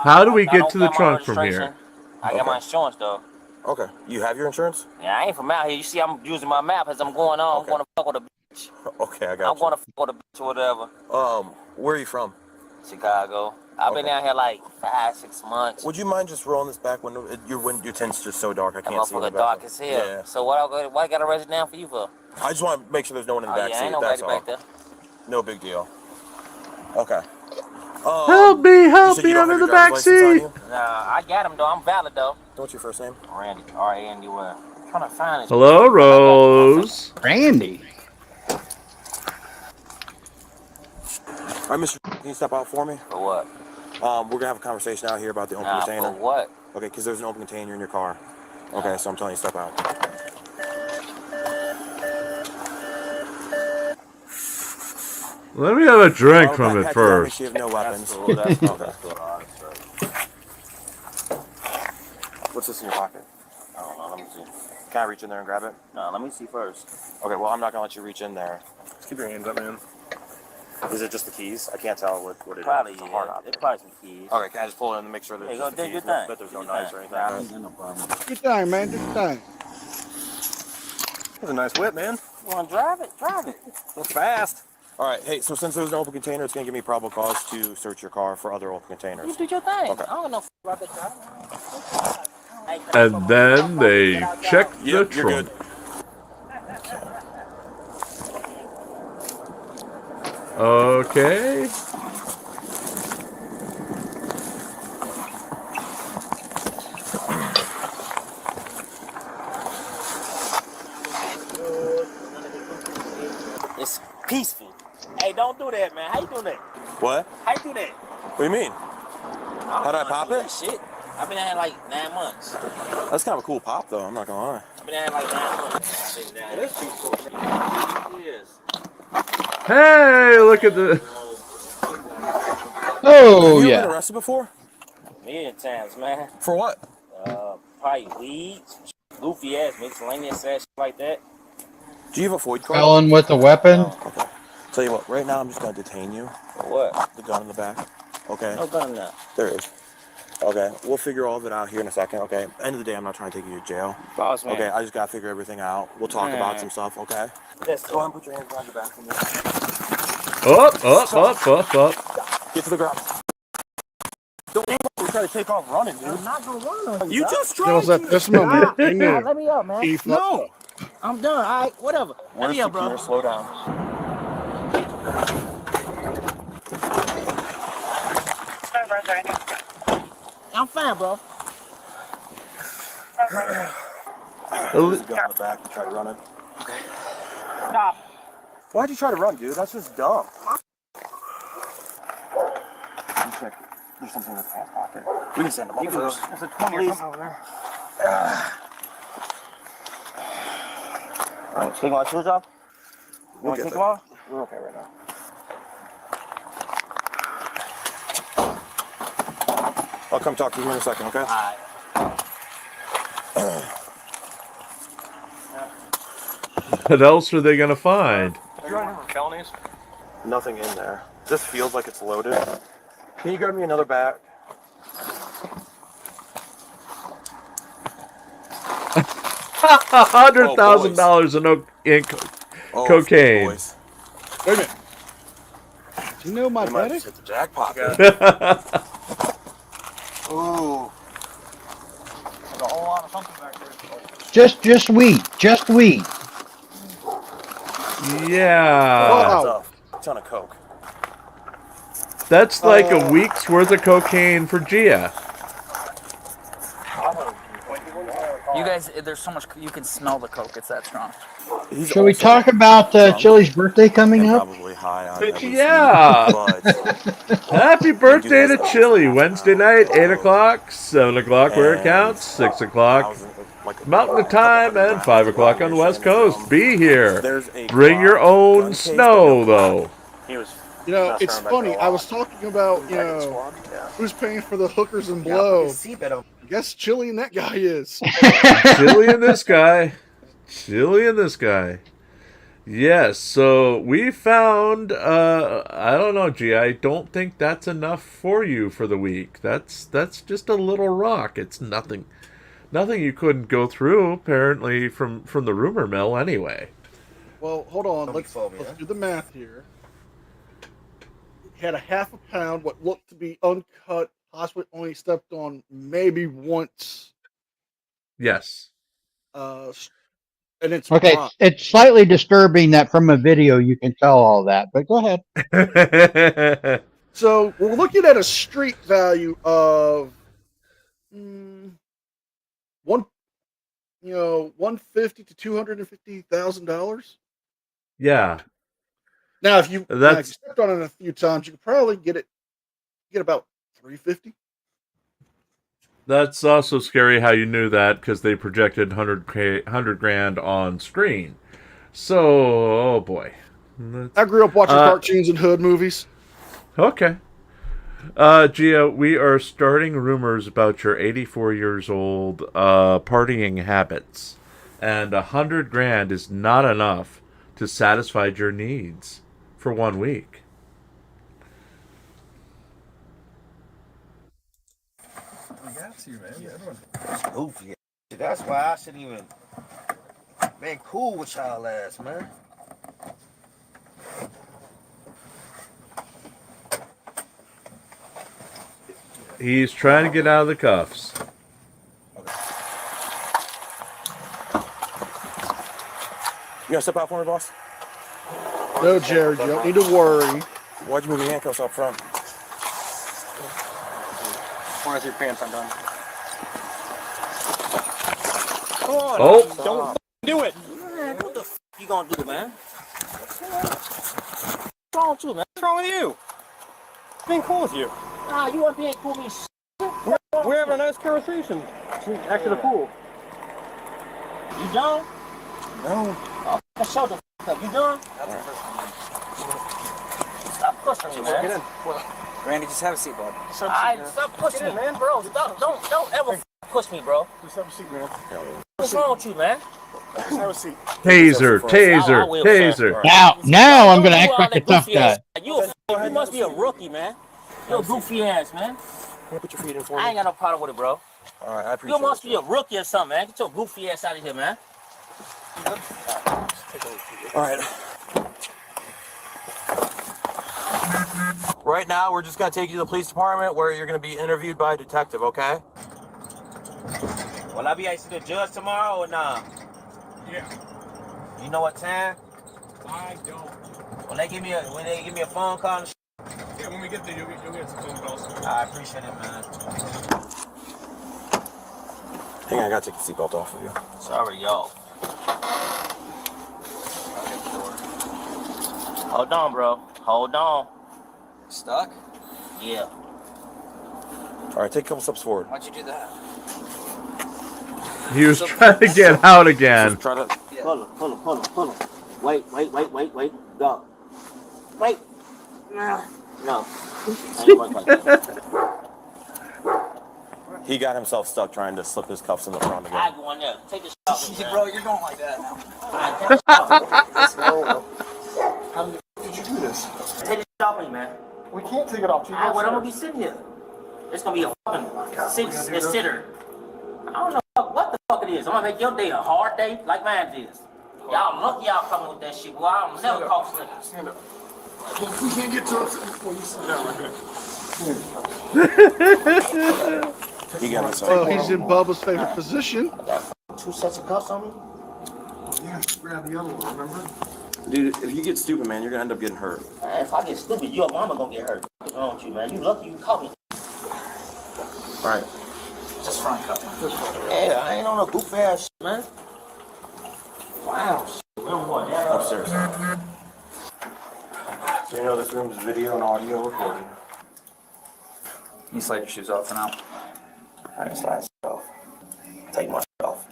Speaker 1: How do we
Speaker 10: I
Speaker 1: get
Speaker 10: don't
Speaker 1: to the
Speaker 10: got my
Speaker 1: trunk from
Speaker 10: registration.
Speaker 1: here?
Speaker 10: I got my insurance though.
Speaker 9: Okay. You have your insurance?
Speaker 10: Yeah, I ain't from out here. You see, I'm using my map as I'm going on.
Speaker 9: Okay.
Speaker 10: I'm going to fuck with a bitch.
Speaker 9: Okay, I got
Speaker 10: I'm going to fuck with a bitch or whatever.
Speaker 9: where are you from?
Speaker 10: Chicago. I've been
Speaker 9: Okay.
Speaker 10: down here like 5-6 months.
Speaker 9: Would you mind just rolling this back window? Your tint's just so dark I
Speaker 10: That
Speaker 9: can't see in the
Speaker 10: motherfucker
Speaker 9: back.
Speaker 10: dark as hell.
Speaker 9: Yeah.
Speaker 10: So what I got arrested down for you for?
Speaker 9: I just want to make sure there's no one in the
Speaker 10: Oh
Speaker 9: back
Speaker 10: yeah,
Speaker 9: seat.
Speaker 10: ain't nobody
Speaker 9: That's all.
Speaker 10: back there.
Speaker 9: No big deal. Okay.
Speaker 1: Help me,
Speaker 9: you
Speaker 1: help
Speaker 9: said
Speaker 1: me,
Speaker 9: you don't
Speaker 1: I'm in
Speaker 9: have
Speaker 1: the
Speaker 9: your driver's
Speaker 1: back
Speaker 9: license on
Speaker 1: seat.
Speaker 9: you?
Speaker 10: Nah, I got him though. I'm valid though.
Speaker 9: What's your first name?
Speaker 10: Randy. R-A-N-D-Y. I'm trying to find it.
Speaker 1: Hello, Rose.
Speaker 2: Randy.
Speaker 9: All right, Mr. Can you step out for me?
Speaker 10: For what?
Speaker 9: We're gonna have a conversation out here about the open
Speaker 10: Nah,
Speaker 9: container.
Speaker 10: for what?
Speaker 9: Okay, because there's an open container in your car. Okay, so I'm telling you, step out.
Speaker 1: Let me have a drink
Speaker 9: I'll
Speaker 1: from it
Speaker 9: pat you down, make
Speaker 1: first.
Speaker 9: sure you have no weapons.
Speaker 10: That's cool. That's cool.
Speaker 9: Okay.
Speaker 10: That's cool. All right, sir.
Speaker 9: What's this in your pocket?
Speaker 10: I don't know. Let me see.
Speaker 9: Can I reach in there and grab it?
Speaker 10: No, let me see first.
Speaker 9: Okay, well, I'm not gonna let you reach in there. Just keep your hands up, man. Is it just the keys? I can't tell what it is.
Speaker 10: Probably,
Speaker 9: It's a hard
Speaker 10: yeah.
Speaker 9: object.
Speaker 10: It's probably some keys.
Speaker 9: Okay, can I just pull it in and make sure that
Speaker 10: Hey,
Speaker 9: it's
Speaker 10: go
Speaker 9: just the
Speaker 10: do your
Speaker 9: keys,
Speaker 10: thing.
Speaker 9: that there's no
Speaker 10: Do your
Speaker 9: knives
Speaker 10: thing.
Speaker 9: or anything?
Speaker 10: Nah, I
Speaker 9: Okay.
Speaker 10: ain't got no problem.
Speaker 8: Good time, man. Good time.
Speaker 9: That's a nice whip, man.
Speaker 10: You want to drive it? Drive it.
Speaker 9: That's fast. All right, hey, so since there's an open container, it's gonna give me probable cause to search your car for other open containers.
Speaker 10: You do your thing.
Speaker 9: Okay.
Speaker 10: I don't know about the drive.
Speaker 1: And then they check the
Speaker 9: Yep, you're
Speaker 1: trunk.
Speaker 9: good.
Speaker 1: Okay.
Speaker 10: It's peaceful. Hey, don't do that, man. How you doing that?
Speaker 9: What?
Speaker 10: How you do that?
Speaker 9: What do you mean? How'd I pop it?
Speaker 10: Shit. I've been out here like 9 months.
Speaker 9: That's kind of a cool pop, though. I'm not gonna lie.
Speaker 10: I've been out here like 9 months. That's peaceful. Yes.
Speaker 1: Hey, look at the.
Speaker 2: Oh,
Speaker 9: Have you
Speaker 2: yeah.
Speaker 9: been arrested before?
Speaker 10: Million times, man.
Speaker 9: For what?
Speaker 10: Probably weed, goofy ass, miscellaneous ass, shit like that.
Speaker 9: Do you have a FOID card?
Speaker 2: Felon with a weapon.
Speaker 9: Okay. Tell you what, right now I'm just gonna detain you.
Speaker 10: For what?
Speaker 9: The gun in the back. Okay.
Speaker 10: No gun now.
Speaker 9: There is. Okay. We'll figure all of it out here in a second. Okay. End of the day, I'm not trying to take you to jail.
Speaker 10: Boss man.
Speaker 9: Okay. I just gotta figure everything out. We'll talk
Speaker 10: Man.
Speaker 9: about some stuff. Okay.
Speaker 10: Let's
Speaker 9: Go ahead and put your hands behind your back for me.
Speaker 1: Up.
Speaker 9: Get to the ground. Don't try to take off running, dude.
Speaker 10: I'm not gonna run on
Speaker 9: You just
Speaker 8: That
Speaker 9: tried
Speaker 8: was at
Speaker 9: to.
Speaker 8: this moment. He knew.
Speaker 10: Let me up, man.
Speaker 8: He fucked
Speaker 9: No.
Speaker 10: I'm done. All right, whatever. Let
Speaker 9: Where's
Speaker 10: me up, bro.
Speaker 9: secure? Slow down.
Speaker 10: I'm fine, bro.
Speaker 9: There's a gun in the back. You try to run it.
Speaker 10: Stop.
Speaker 9: Why'd you try to run, dude? That's just dumb. Check. There's something in the pants pocket. We can send them over first.
Speaker 10: There's a 20 or something over there. All right, take my shoes off. You
Speaker 9: We'll
Speaker 10: want to
Speaker 9: get
Speaker 10: take
Speaker 9: there.
Speaker 10: them off?
Speaker 9: We're okay right now. I'll come talk to you in a second, okay?
Speaker 10: All right.
Speaker 1: What else are they gonna find?
Speaker 9: Are you running for felonies? Nothing in there. This feels like it's loaded. Can you grab me another bag?
Speaker 1: $100,000 in cocaine.
Speaker 9: Boys.
Speaker 8: Wait a minute. Do you know my
Speaker 9: We might
Speaker 8: buddy?
Speaker 9: just hit the jackpot. Ooh.
Speaker 10: There's a whole lot of something back there.
Speaker 2: Just wheat. Just wheat.
Speaker 1: Yeah.
Speaker 9: A ton of coke.
Speaker 1: That's like a week's worth of cocaine for Gia.
Speaker 11: You guys, there's so much. You can smell the coke. It's that strong.
Speaker 2: Shall we talk about Chili's birthday coming up?
Speaker 9: Probably high on
Speaker 1: Yeah.
Speaker 9: but
Speaker 1: Happy birthday to Chili. Wednesday night, 8 o'clock, 7 o'clock where it counts, 6 o'clock Mountain Time, and 5 o'clock on the West Coast. Be here. Bring your own snow, though.
Speaker 8: You know, it's funny. I was talking about, you know, who's paying for the hookers and blow. I guess Chili and that guy is.
Speaker 1: Chili and this guy. Chili and this guy. Yes, so we found, I don't know, G, I don't think that's enough for you for the week. That's just a little rock. It's nothing you couldn't go through, apparently, from the rumor mill anyway.
Speaker 8: Well, hold on. Let's do the math here. He had a half a pound, what looked to be uncut, possibly only stepped on maybe once.
Speaker 1: Yes.
Speaker 8: And it's
Speaker 2: okay.
Speaker 8: rock.
Speaker 2: It's slightly disturbing that from a video you can tell all that, but go ahead.
Speaker 8: So we're looking at a street value of $150,000 to $250,000.
Speaker 1: Yeah.
Speaker 8: Now, if you stepped on it a few times, you could probably get about $350,000.
Speaker 1: That's also scary how you knew that, because they projected 100 grand on screen. So, oh boy.
Speaker 8: I grew up watching cartoons and hood movies.
Speaker 1: Okay. Gia, we are starting rumors about your 84 years old partying habits. And 100 grand is not enough to satisfy your needs for 1 week.
Speaker 10: Goofy. That's why I shouldn't even been cool with y'all ass, man.
Speaker 1: He's trying to get out of the cuffs.
Speaker 9: You gonna step out for me, boss?
Speaker 8: No, Jared, you don't need to worry.
Speaker 9: Why'd you move your handcuffs up front?
Speaker 11: Why is your pants undone?
Speaker 10: Come on,
Speaker 1: Oh.
Speaker 10: don't do it. Man, what the f you gonna do, man? What's wrong with you, man? What's wrong with you?
Speaker 9: Being cool with you.
Speaker 10: Nah, you want being cool with me.
Speaker 9: We're having a nice conversation. After the pool.
Speaker 10: You done?
Speaker 9: No.
Speaker 10: Oh, shut the f up. You done? Stop pushing me, man.
Speaker 9: Get in.
Speaker 11: Randy, just have a seat, bud.
Speaker 10: Stop pushing me, man, bro. Don't ever push me, bro.
Speaker 9: Just have a seat, man.
Speaker 10: What's wrong with you, man?
Speaker 9: Just have a seat.
Speaker 1: Taser.
Speaker 2: Now I'm gonna act like a tough guy.
Speaker 10: You must be a rookie, man. You're a goofy ass, man.
Speaker 9: Put your feet in for me.
Speaker 10: I ain't got no problem with it, bro.
Speaker 9: All right, I appreciate it.
Speaker 10: You must be a rookie or something, man. Get your goofy ass out of here, man.
Speaker 9: All right. Right now, we're just gonna take you to the police department where you're gonna be interviewed by a detective, okay?
Speaker 10: Will I be able to see the judge tomorrow or nah?
Speaker 9: Yeah.
Speaker 10: You know what time?
Speaker 9: I don't.
Speaker 10: When they give me a phone call and
Speaker 9: Yeah, when we get there, you'll get some phone calls.
Speaker 10: I appreciate it, man.
Speaker 9: Hang on, I gotta take the seatbelt off of you.
Speaker 10: It's already off. Hold on, bro. Hold on.
Speaker 11: Stuck?
Speaker 10: Yeah.
Speaker 9: All right, take a couple steps forward.
Speaker 11: Why'd you do that?
Speaker 1: He was trying to get out again.
Speaker 9: Just try to.
Speaker 10: Pull him. Wait. Go. Wait. No. I ain't work like that.
Speaker 9: He got himself stuck trying to slip his cuffs in the front again.
Speaker 10: I go in there. Take this off.
Speaker 11: Bro, you're going like that now.
Speaker 10: Take this off.
Speaker 9: How did you do this?
Speaker 10: Take this off me, man.
Speaker 9: We can't take it off.
Speaker 10: I'm gonna be sitting here. It's gonna be a fucking sitter. I don't know what the fuck it is. I'm gonna make your day a hard day like mine is. Y'all lucky y'all coming with that shit. Boy, I'll never call slippers.
Speaker 9: Stand up. We can't get to us. Well, you sit down right here. He got himself.
Speaker 8: Well, he's in Bubba's favorite position.
Speaker 10: 2 sets of cuffs on me?
Speaker 9: Yeah, grab the other one, remember? Dude, if you get stupid, man, you're gonna end up getting hurt.
Speaker 10: Man, if I get stupid, your mama gonna get hurt. What's wrong with you, man? You lucky you caught me.
Speaker 9: All right.
Speaker 11: Just front cuff.
Speaker 10: Yeah, I ain't on a goof ass shit, man. Wow, shit. We don't want that.
Speaker 9: Upstairs. So you know this room's video and audio recording.
Speaker 11: You slide your shoes off for now.
Speaker 10: Alright, slide shit off. Take my shit off.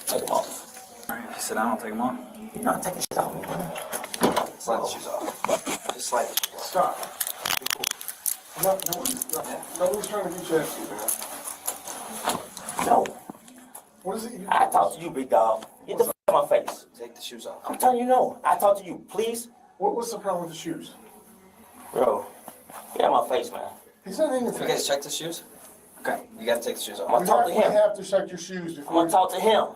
Speaker 10: Take them off.
Speaker 11: Alright, sit down, I'll take them off.
Speaker 10: You're not taking shit off me, man.
Speaker 11: Slide the shoes off. Just slide the shoes off.
Speaker 9: Stop. Be cool. No one's trying to get you after you, man.
Speaker 10: No.
Speaker 9: What is it you...
Speaker 10: I talk to you, big dog. Get the f out of my face.
Speaker 11: Take the shoes off.
Speaker 10: I'm telling you no. I talk to you, please.
Speaker 9: What's the problem with the shoes?
Speaker 10: Bro, get out of my face, man.
Speaker 9: He's not in the
Speaker 11: You guys check the shoes? Okay, you gotta take the shoes
Speaker 10: I'm
Speaker 11: off.
Speaker 10: gonna talk to
Speaker 9: We
Speaker 10: him.
Speaker 9: have to check your shoes
Speaker 10: I'm
Speaker 9: before...
Speaker 10: gonna talk to him.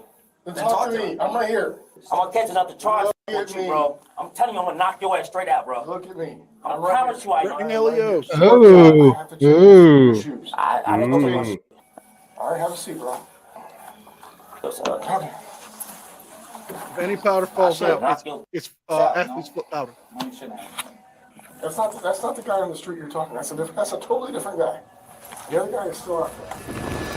Speaker 9: Then talk to me. I'm right here.
Speaker 10: I'm gonna catch another charge
Speaker 9: Look
Speaker 10: with
Speaker 9: at
Speaker 10: you,
Speaker 9: me.
Speaker 10: bro. I'm telling you, I'm gonna knock your ass straight out, bro.
Speaker 9: Look at me.
Speaker 10: I
Speaker 9: I'm right
Speaker 10: promise you I
Speaker 8: Bring
Speaker 10: am.
Speaker 8: Helios.
Speaker 9: I have to check your shoes.
Speaker 10: I didn't go to my shit.
Speaker 9: All right, have a seat, bro. Okay.
Speaker 8: If any powder falls
Speaker 10: should've
Speaker 8: out,
Speaker 10: knocked
Speaker 8: it's
Speaker 11: No.
Speaker 8: athlete's foot powder.
Speaker 11: No, you shouldn't have.
Speaker 9: That's not the guy on the street you're talking. That's a totally different guy. The other guy is still out there.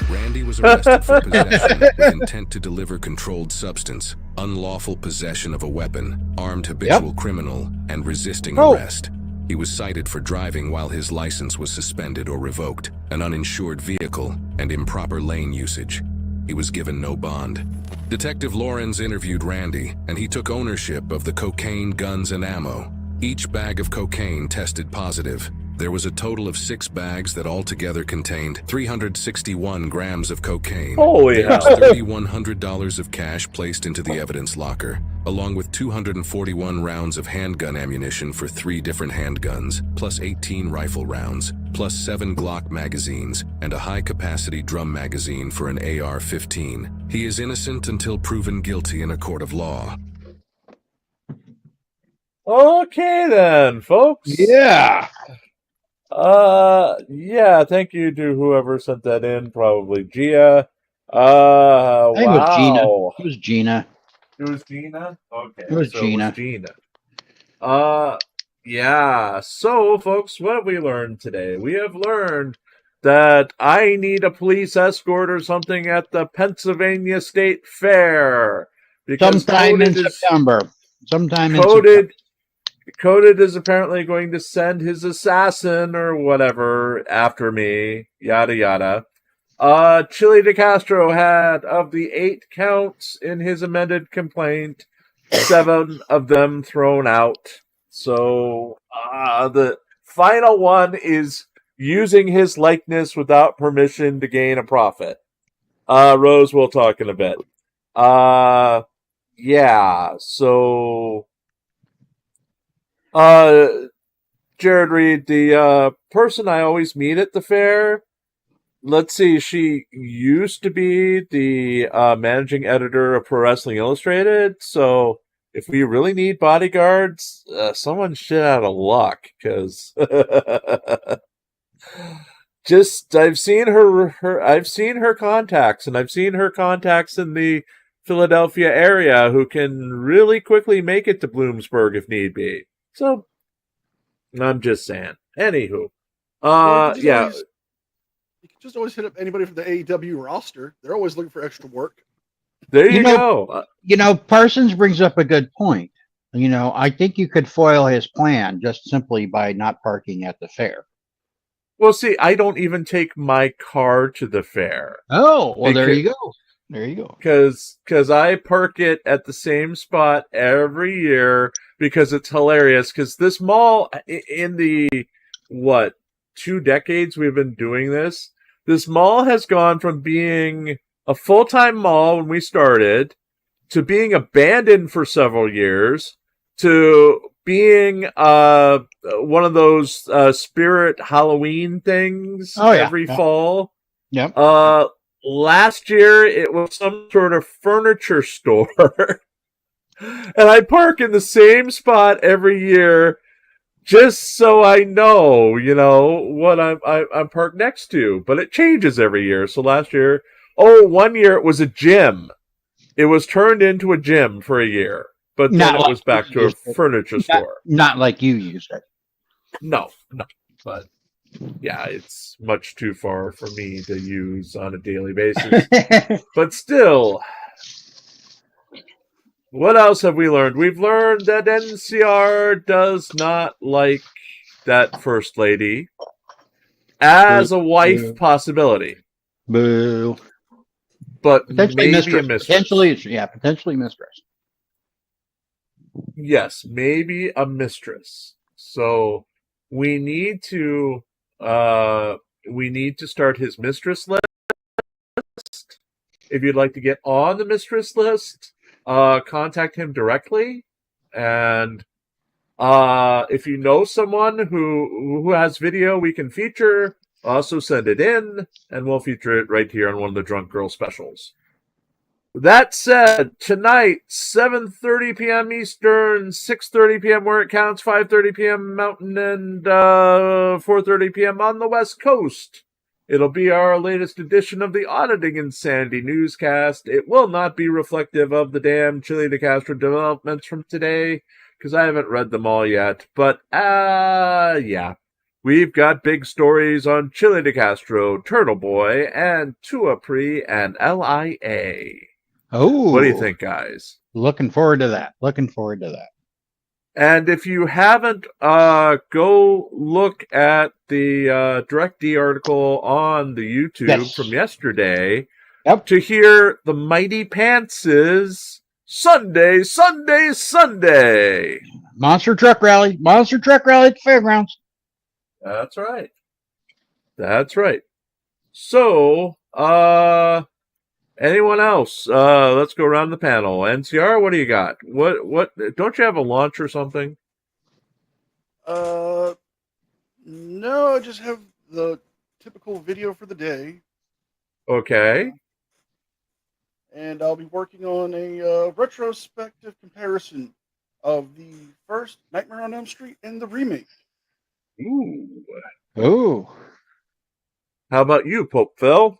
Speaker 12: Randy was arrested for possession with intent to deliver controlled substance, unlawful possession of a weapon, armed habitual criminal, and resisting arrest. He was cited for driving while his license was suspended or revoked, an uninsured vehicle, and improper lane usage. He was given no bond. Detective Lawrence interviewed Randy, and he took ownership of the cocaine, guns, and ammo. Each bag of cocaine tested positive. There was a total of 6 bags that altogether contained 361 grams of cocaine.
Speaker 1: Holy
Speaker 12: There was
Speaker 1: hell.
Speaker 12: $3,100 of cash placed into the evidence locker, along with 241 rounds of handgun ammunition for 3 different handguns, plus 18 rifle rounds, plus 7 Glock magazines, and a high-capacity drum magazine for an AR-15. He is innocent until proven guilty in a court of law.
Speaker 1: Okay then, folks.
Speaker 2: Yeah.
Speaker 1: Yeah, thank you to whoever sent that in, probably Gia.
Speaker 2: I think
Speaker 1: Wow.
Speaker 2: it was Gina.
Speaker 1: It was Gina? Okay.
Speaker 2: It was
Speaker 1: so
Speaker 2: Gina.
Speaker 1: It was Gina. Yeah. So, folks, what have we learned today? We have learned that I need a police escort or something at the Pennsylvania State Fair. Because
Speaker 2: Sometime in
Speaker 1: Coded
Speaker 2: September. Sometime in September.
Speaker 1: Coded is apparently going to send his assassin or whatever after me. Yada yada. Chili DeCastro had, of the 8 counts in his amended complaint, 7 of them thrown out. So, the final one is using his likeness without permission to gain a profit. Rose, we'll talk in a bit. Yeah, so... Jared Reed, the person I always meet at the fair, let's see, she used to be the managing editor of Pro Wrestling Illustrated, so if we really need bodyguards, someone's shit out of luck, because just I've seen her contacts, and I've seen her contacts in the Philadelphia area who can really quickly make it to Bloomsburg if need be. So I'm just saying. Anywho, yeah.
Speaker 8: You can just always hit up anybody from the AEW roster. They're always looking for extra work.
Speaker 1: There you go.
Speaker 2: Parsons brings up a good point. I think you could foil his plan just simply by not parking at the fair.
Speaker 1: Well, see, I don't even take my car to the fair.
Speaker 2: Oh, well, there you go. There you go.
Speaker 1: Because I park it at the same spot every year because it's hilarious. Because this mall, in the, 2 decades we've been doing this, this mall has gone from being a full-time mall when we started to being abandoned for several years to being one of those spirit Halloween things every fall.
Speaker 2: Yep.
Speaker 1: Last year, it was some sort of furniture store. And I park in the same spot every year just so I know, what I'm parked next to. But it changes every year. So last year, 1 year it was a gym. It was turned into a gym for a year, but then it was back to a furniture store.
Speaker 2: Not like you used it.
Speaker 1: No. But yeah, it's much too far for me to use on a daily basis. But still, what else have we learned? We've learned that NCR does not like that first lady as a wife possibility.
Speaker 2: Boo.
Speaker 1: But
Speaker 2: Potentially
Speaker 1: maybe
Speaker 2: mistress.
Speaker 1: a mistress.
Speaker 2: Potentially mistress.
Speaker 1: Yes, maybe a mistress. So we need to start his mistress list. If you'd like to get on the mistress list, contact him directly. And if you know someone who has video we can feature, also send it in, and we'll feature it right here on one of the Drunk Girl specials. That said, tonight, 7:30 p.m. Eastern, 6:30 p.m. where it counts, 5:30 p.m. Mountain, and 4:30 p.m. on the West Coast. It'll be our latest edition of the Auditing Insanity newscast. It will not be reflective of the damn Chili de Castro developments from today, because I haven't read them all yet. But, yeah. We've got big stories on Chili de Castro, Turtle Boy, and Tuapri and LIA.
Speaker 2: Oh.
Speaker 1: What do you think, guys?
Speaker 2: Looking forward to that.
Speaker 1: And if you haven't, go look at the DirectD article on the YouTube from yesterday to hear the Mighty Pants' Sunday.
Speaker 2: Monster truck rally at the fairgrounds.
Speaker 1: That's right. So, anyone else? Let's go around the panel. NCR, what do you got? What? Don't you have a launch or something?
Speaker 8: No, I just have the typical video for the day.
Speaker 1: Okay.
Speaker 8: And I'll be working on a retrospective comparison of the first Nightmare on Elm Street and the remake.
Speaker 2: Ooh.
Speaker 1: How about you, Pope Phil?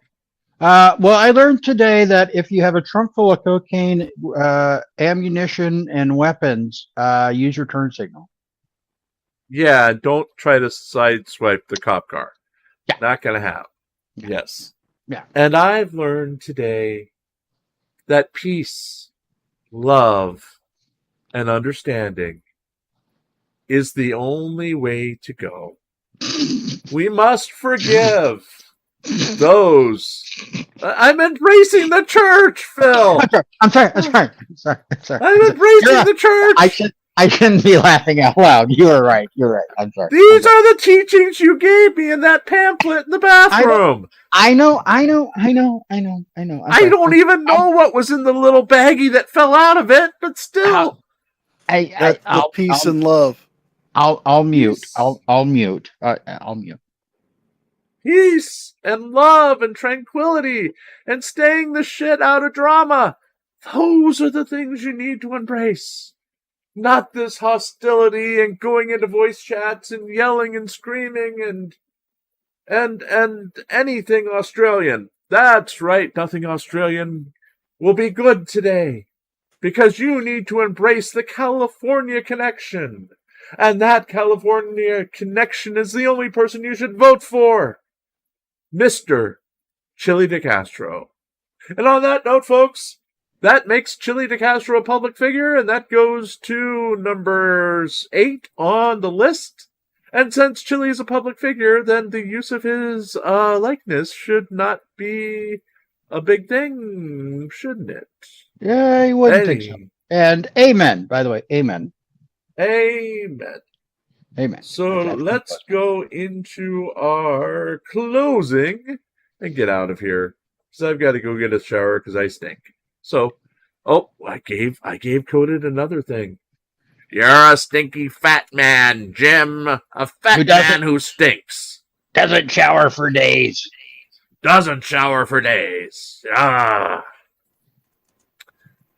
Speaker 2: Well, I learned today that if you have a trunk full of cocaine, ammunition, and weapons, use your turn signal.
Speaker 1: Yeah, don't try to sideswipe the cop car. Yeah. Not going to happen. Yes.
Speaker 2: Yeah.
Speaker 1: And I've learned today that peace, love, and understanding is the only way to go. We must forgive those. I'm embracing the church, Phil.
Speaker 2: I'm sorry.
Speaker 1: I'm embracing the church.
Speaker 2: I shouldn't be laughing out loud. You are right. I'm sorry.
Speaker 1: These are the teachings you gave me in that pamphlet in the bathroom.
Speaker 2: I know.
Speaker 1: I don't even know what was in the little baggie that fell out of it, but still.
Speaker 8: I'll peace and love.
Speaker 2: I'll mute. I'll mute.
Speaker 1: Peace and love and tranquility and staying the shit out of drama. Those are the things you need to embrace. Not this hostility and going into voice chats and yelling and screaming and anything Australian. That's right, nothing Australian will be good today. Because you need to embrace the California connection. And that California connection is the only person you should vote for. Mr. Chili de Castro. And on that note, folks, that makes Chili de Castro a public figure, and that goes to numbers 8 on the list. And since Chili is a public figure, then the use of his likeness should not be a big thing, shouldn't it?
Speaker 2: Yeah, you wouldn't think so. And amen, by the way, amen.
Speaker 1: Amen. So let's go into our closing and get out of here. Because I've got to go get a shower because I stink. So, I gave Coded another thing. You're a stinky fat man, Jim. A fat man who stinks.
Speaker 2: Doesn't shower for days.
Speaker 1: Ah.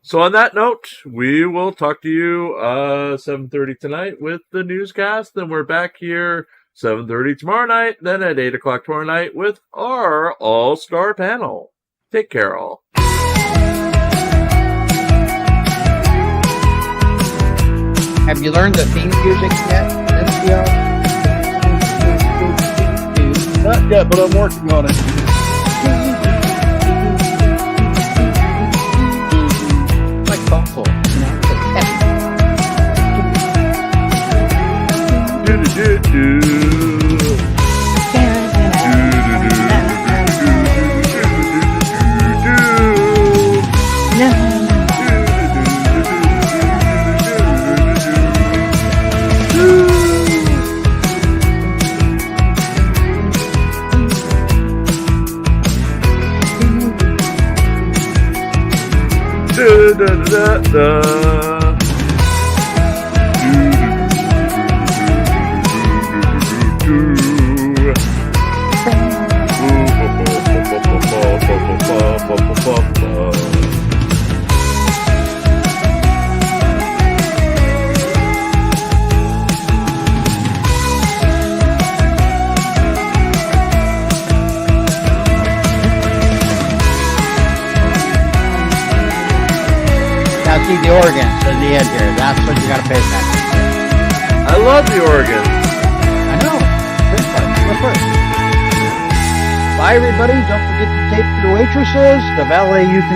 Speaker 1: So on that note, we will talk to you 7:30 tonight with the newscast. Then we're back here 7:30 tomorrow night. Then at 8 o'clock tomorrow night with our all-star panel. Take care, all.
Speaker 2: Have you learned the theme music yet, NCO?
Speaker 8: Not yet, but I'm working on it.
Speaker 2: Like Buffalo. Now see the organs at the end here. That's what you gotta pay attention to.
Speaker 1: I love the organ.
Speaker 2: I know. Good part. Good part. Bye everybody. Don't forget to tape to the waitresses. The valet you can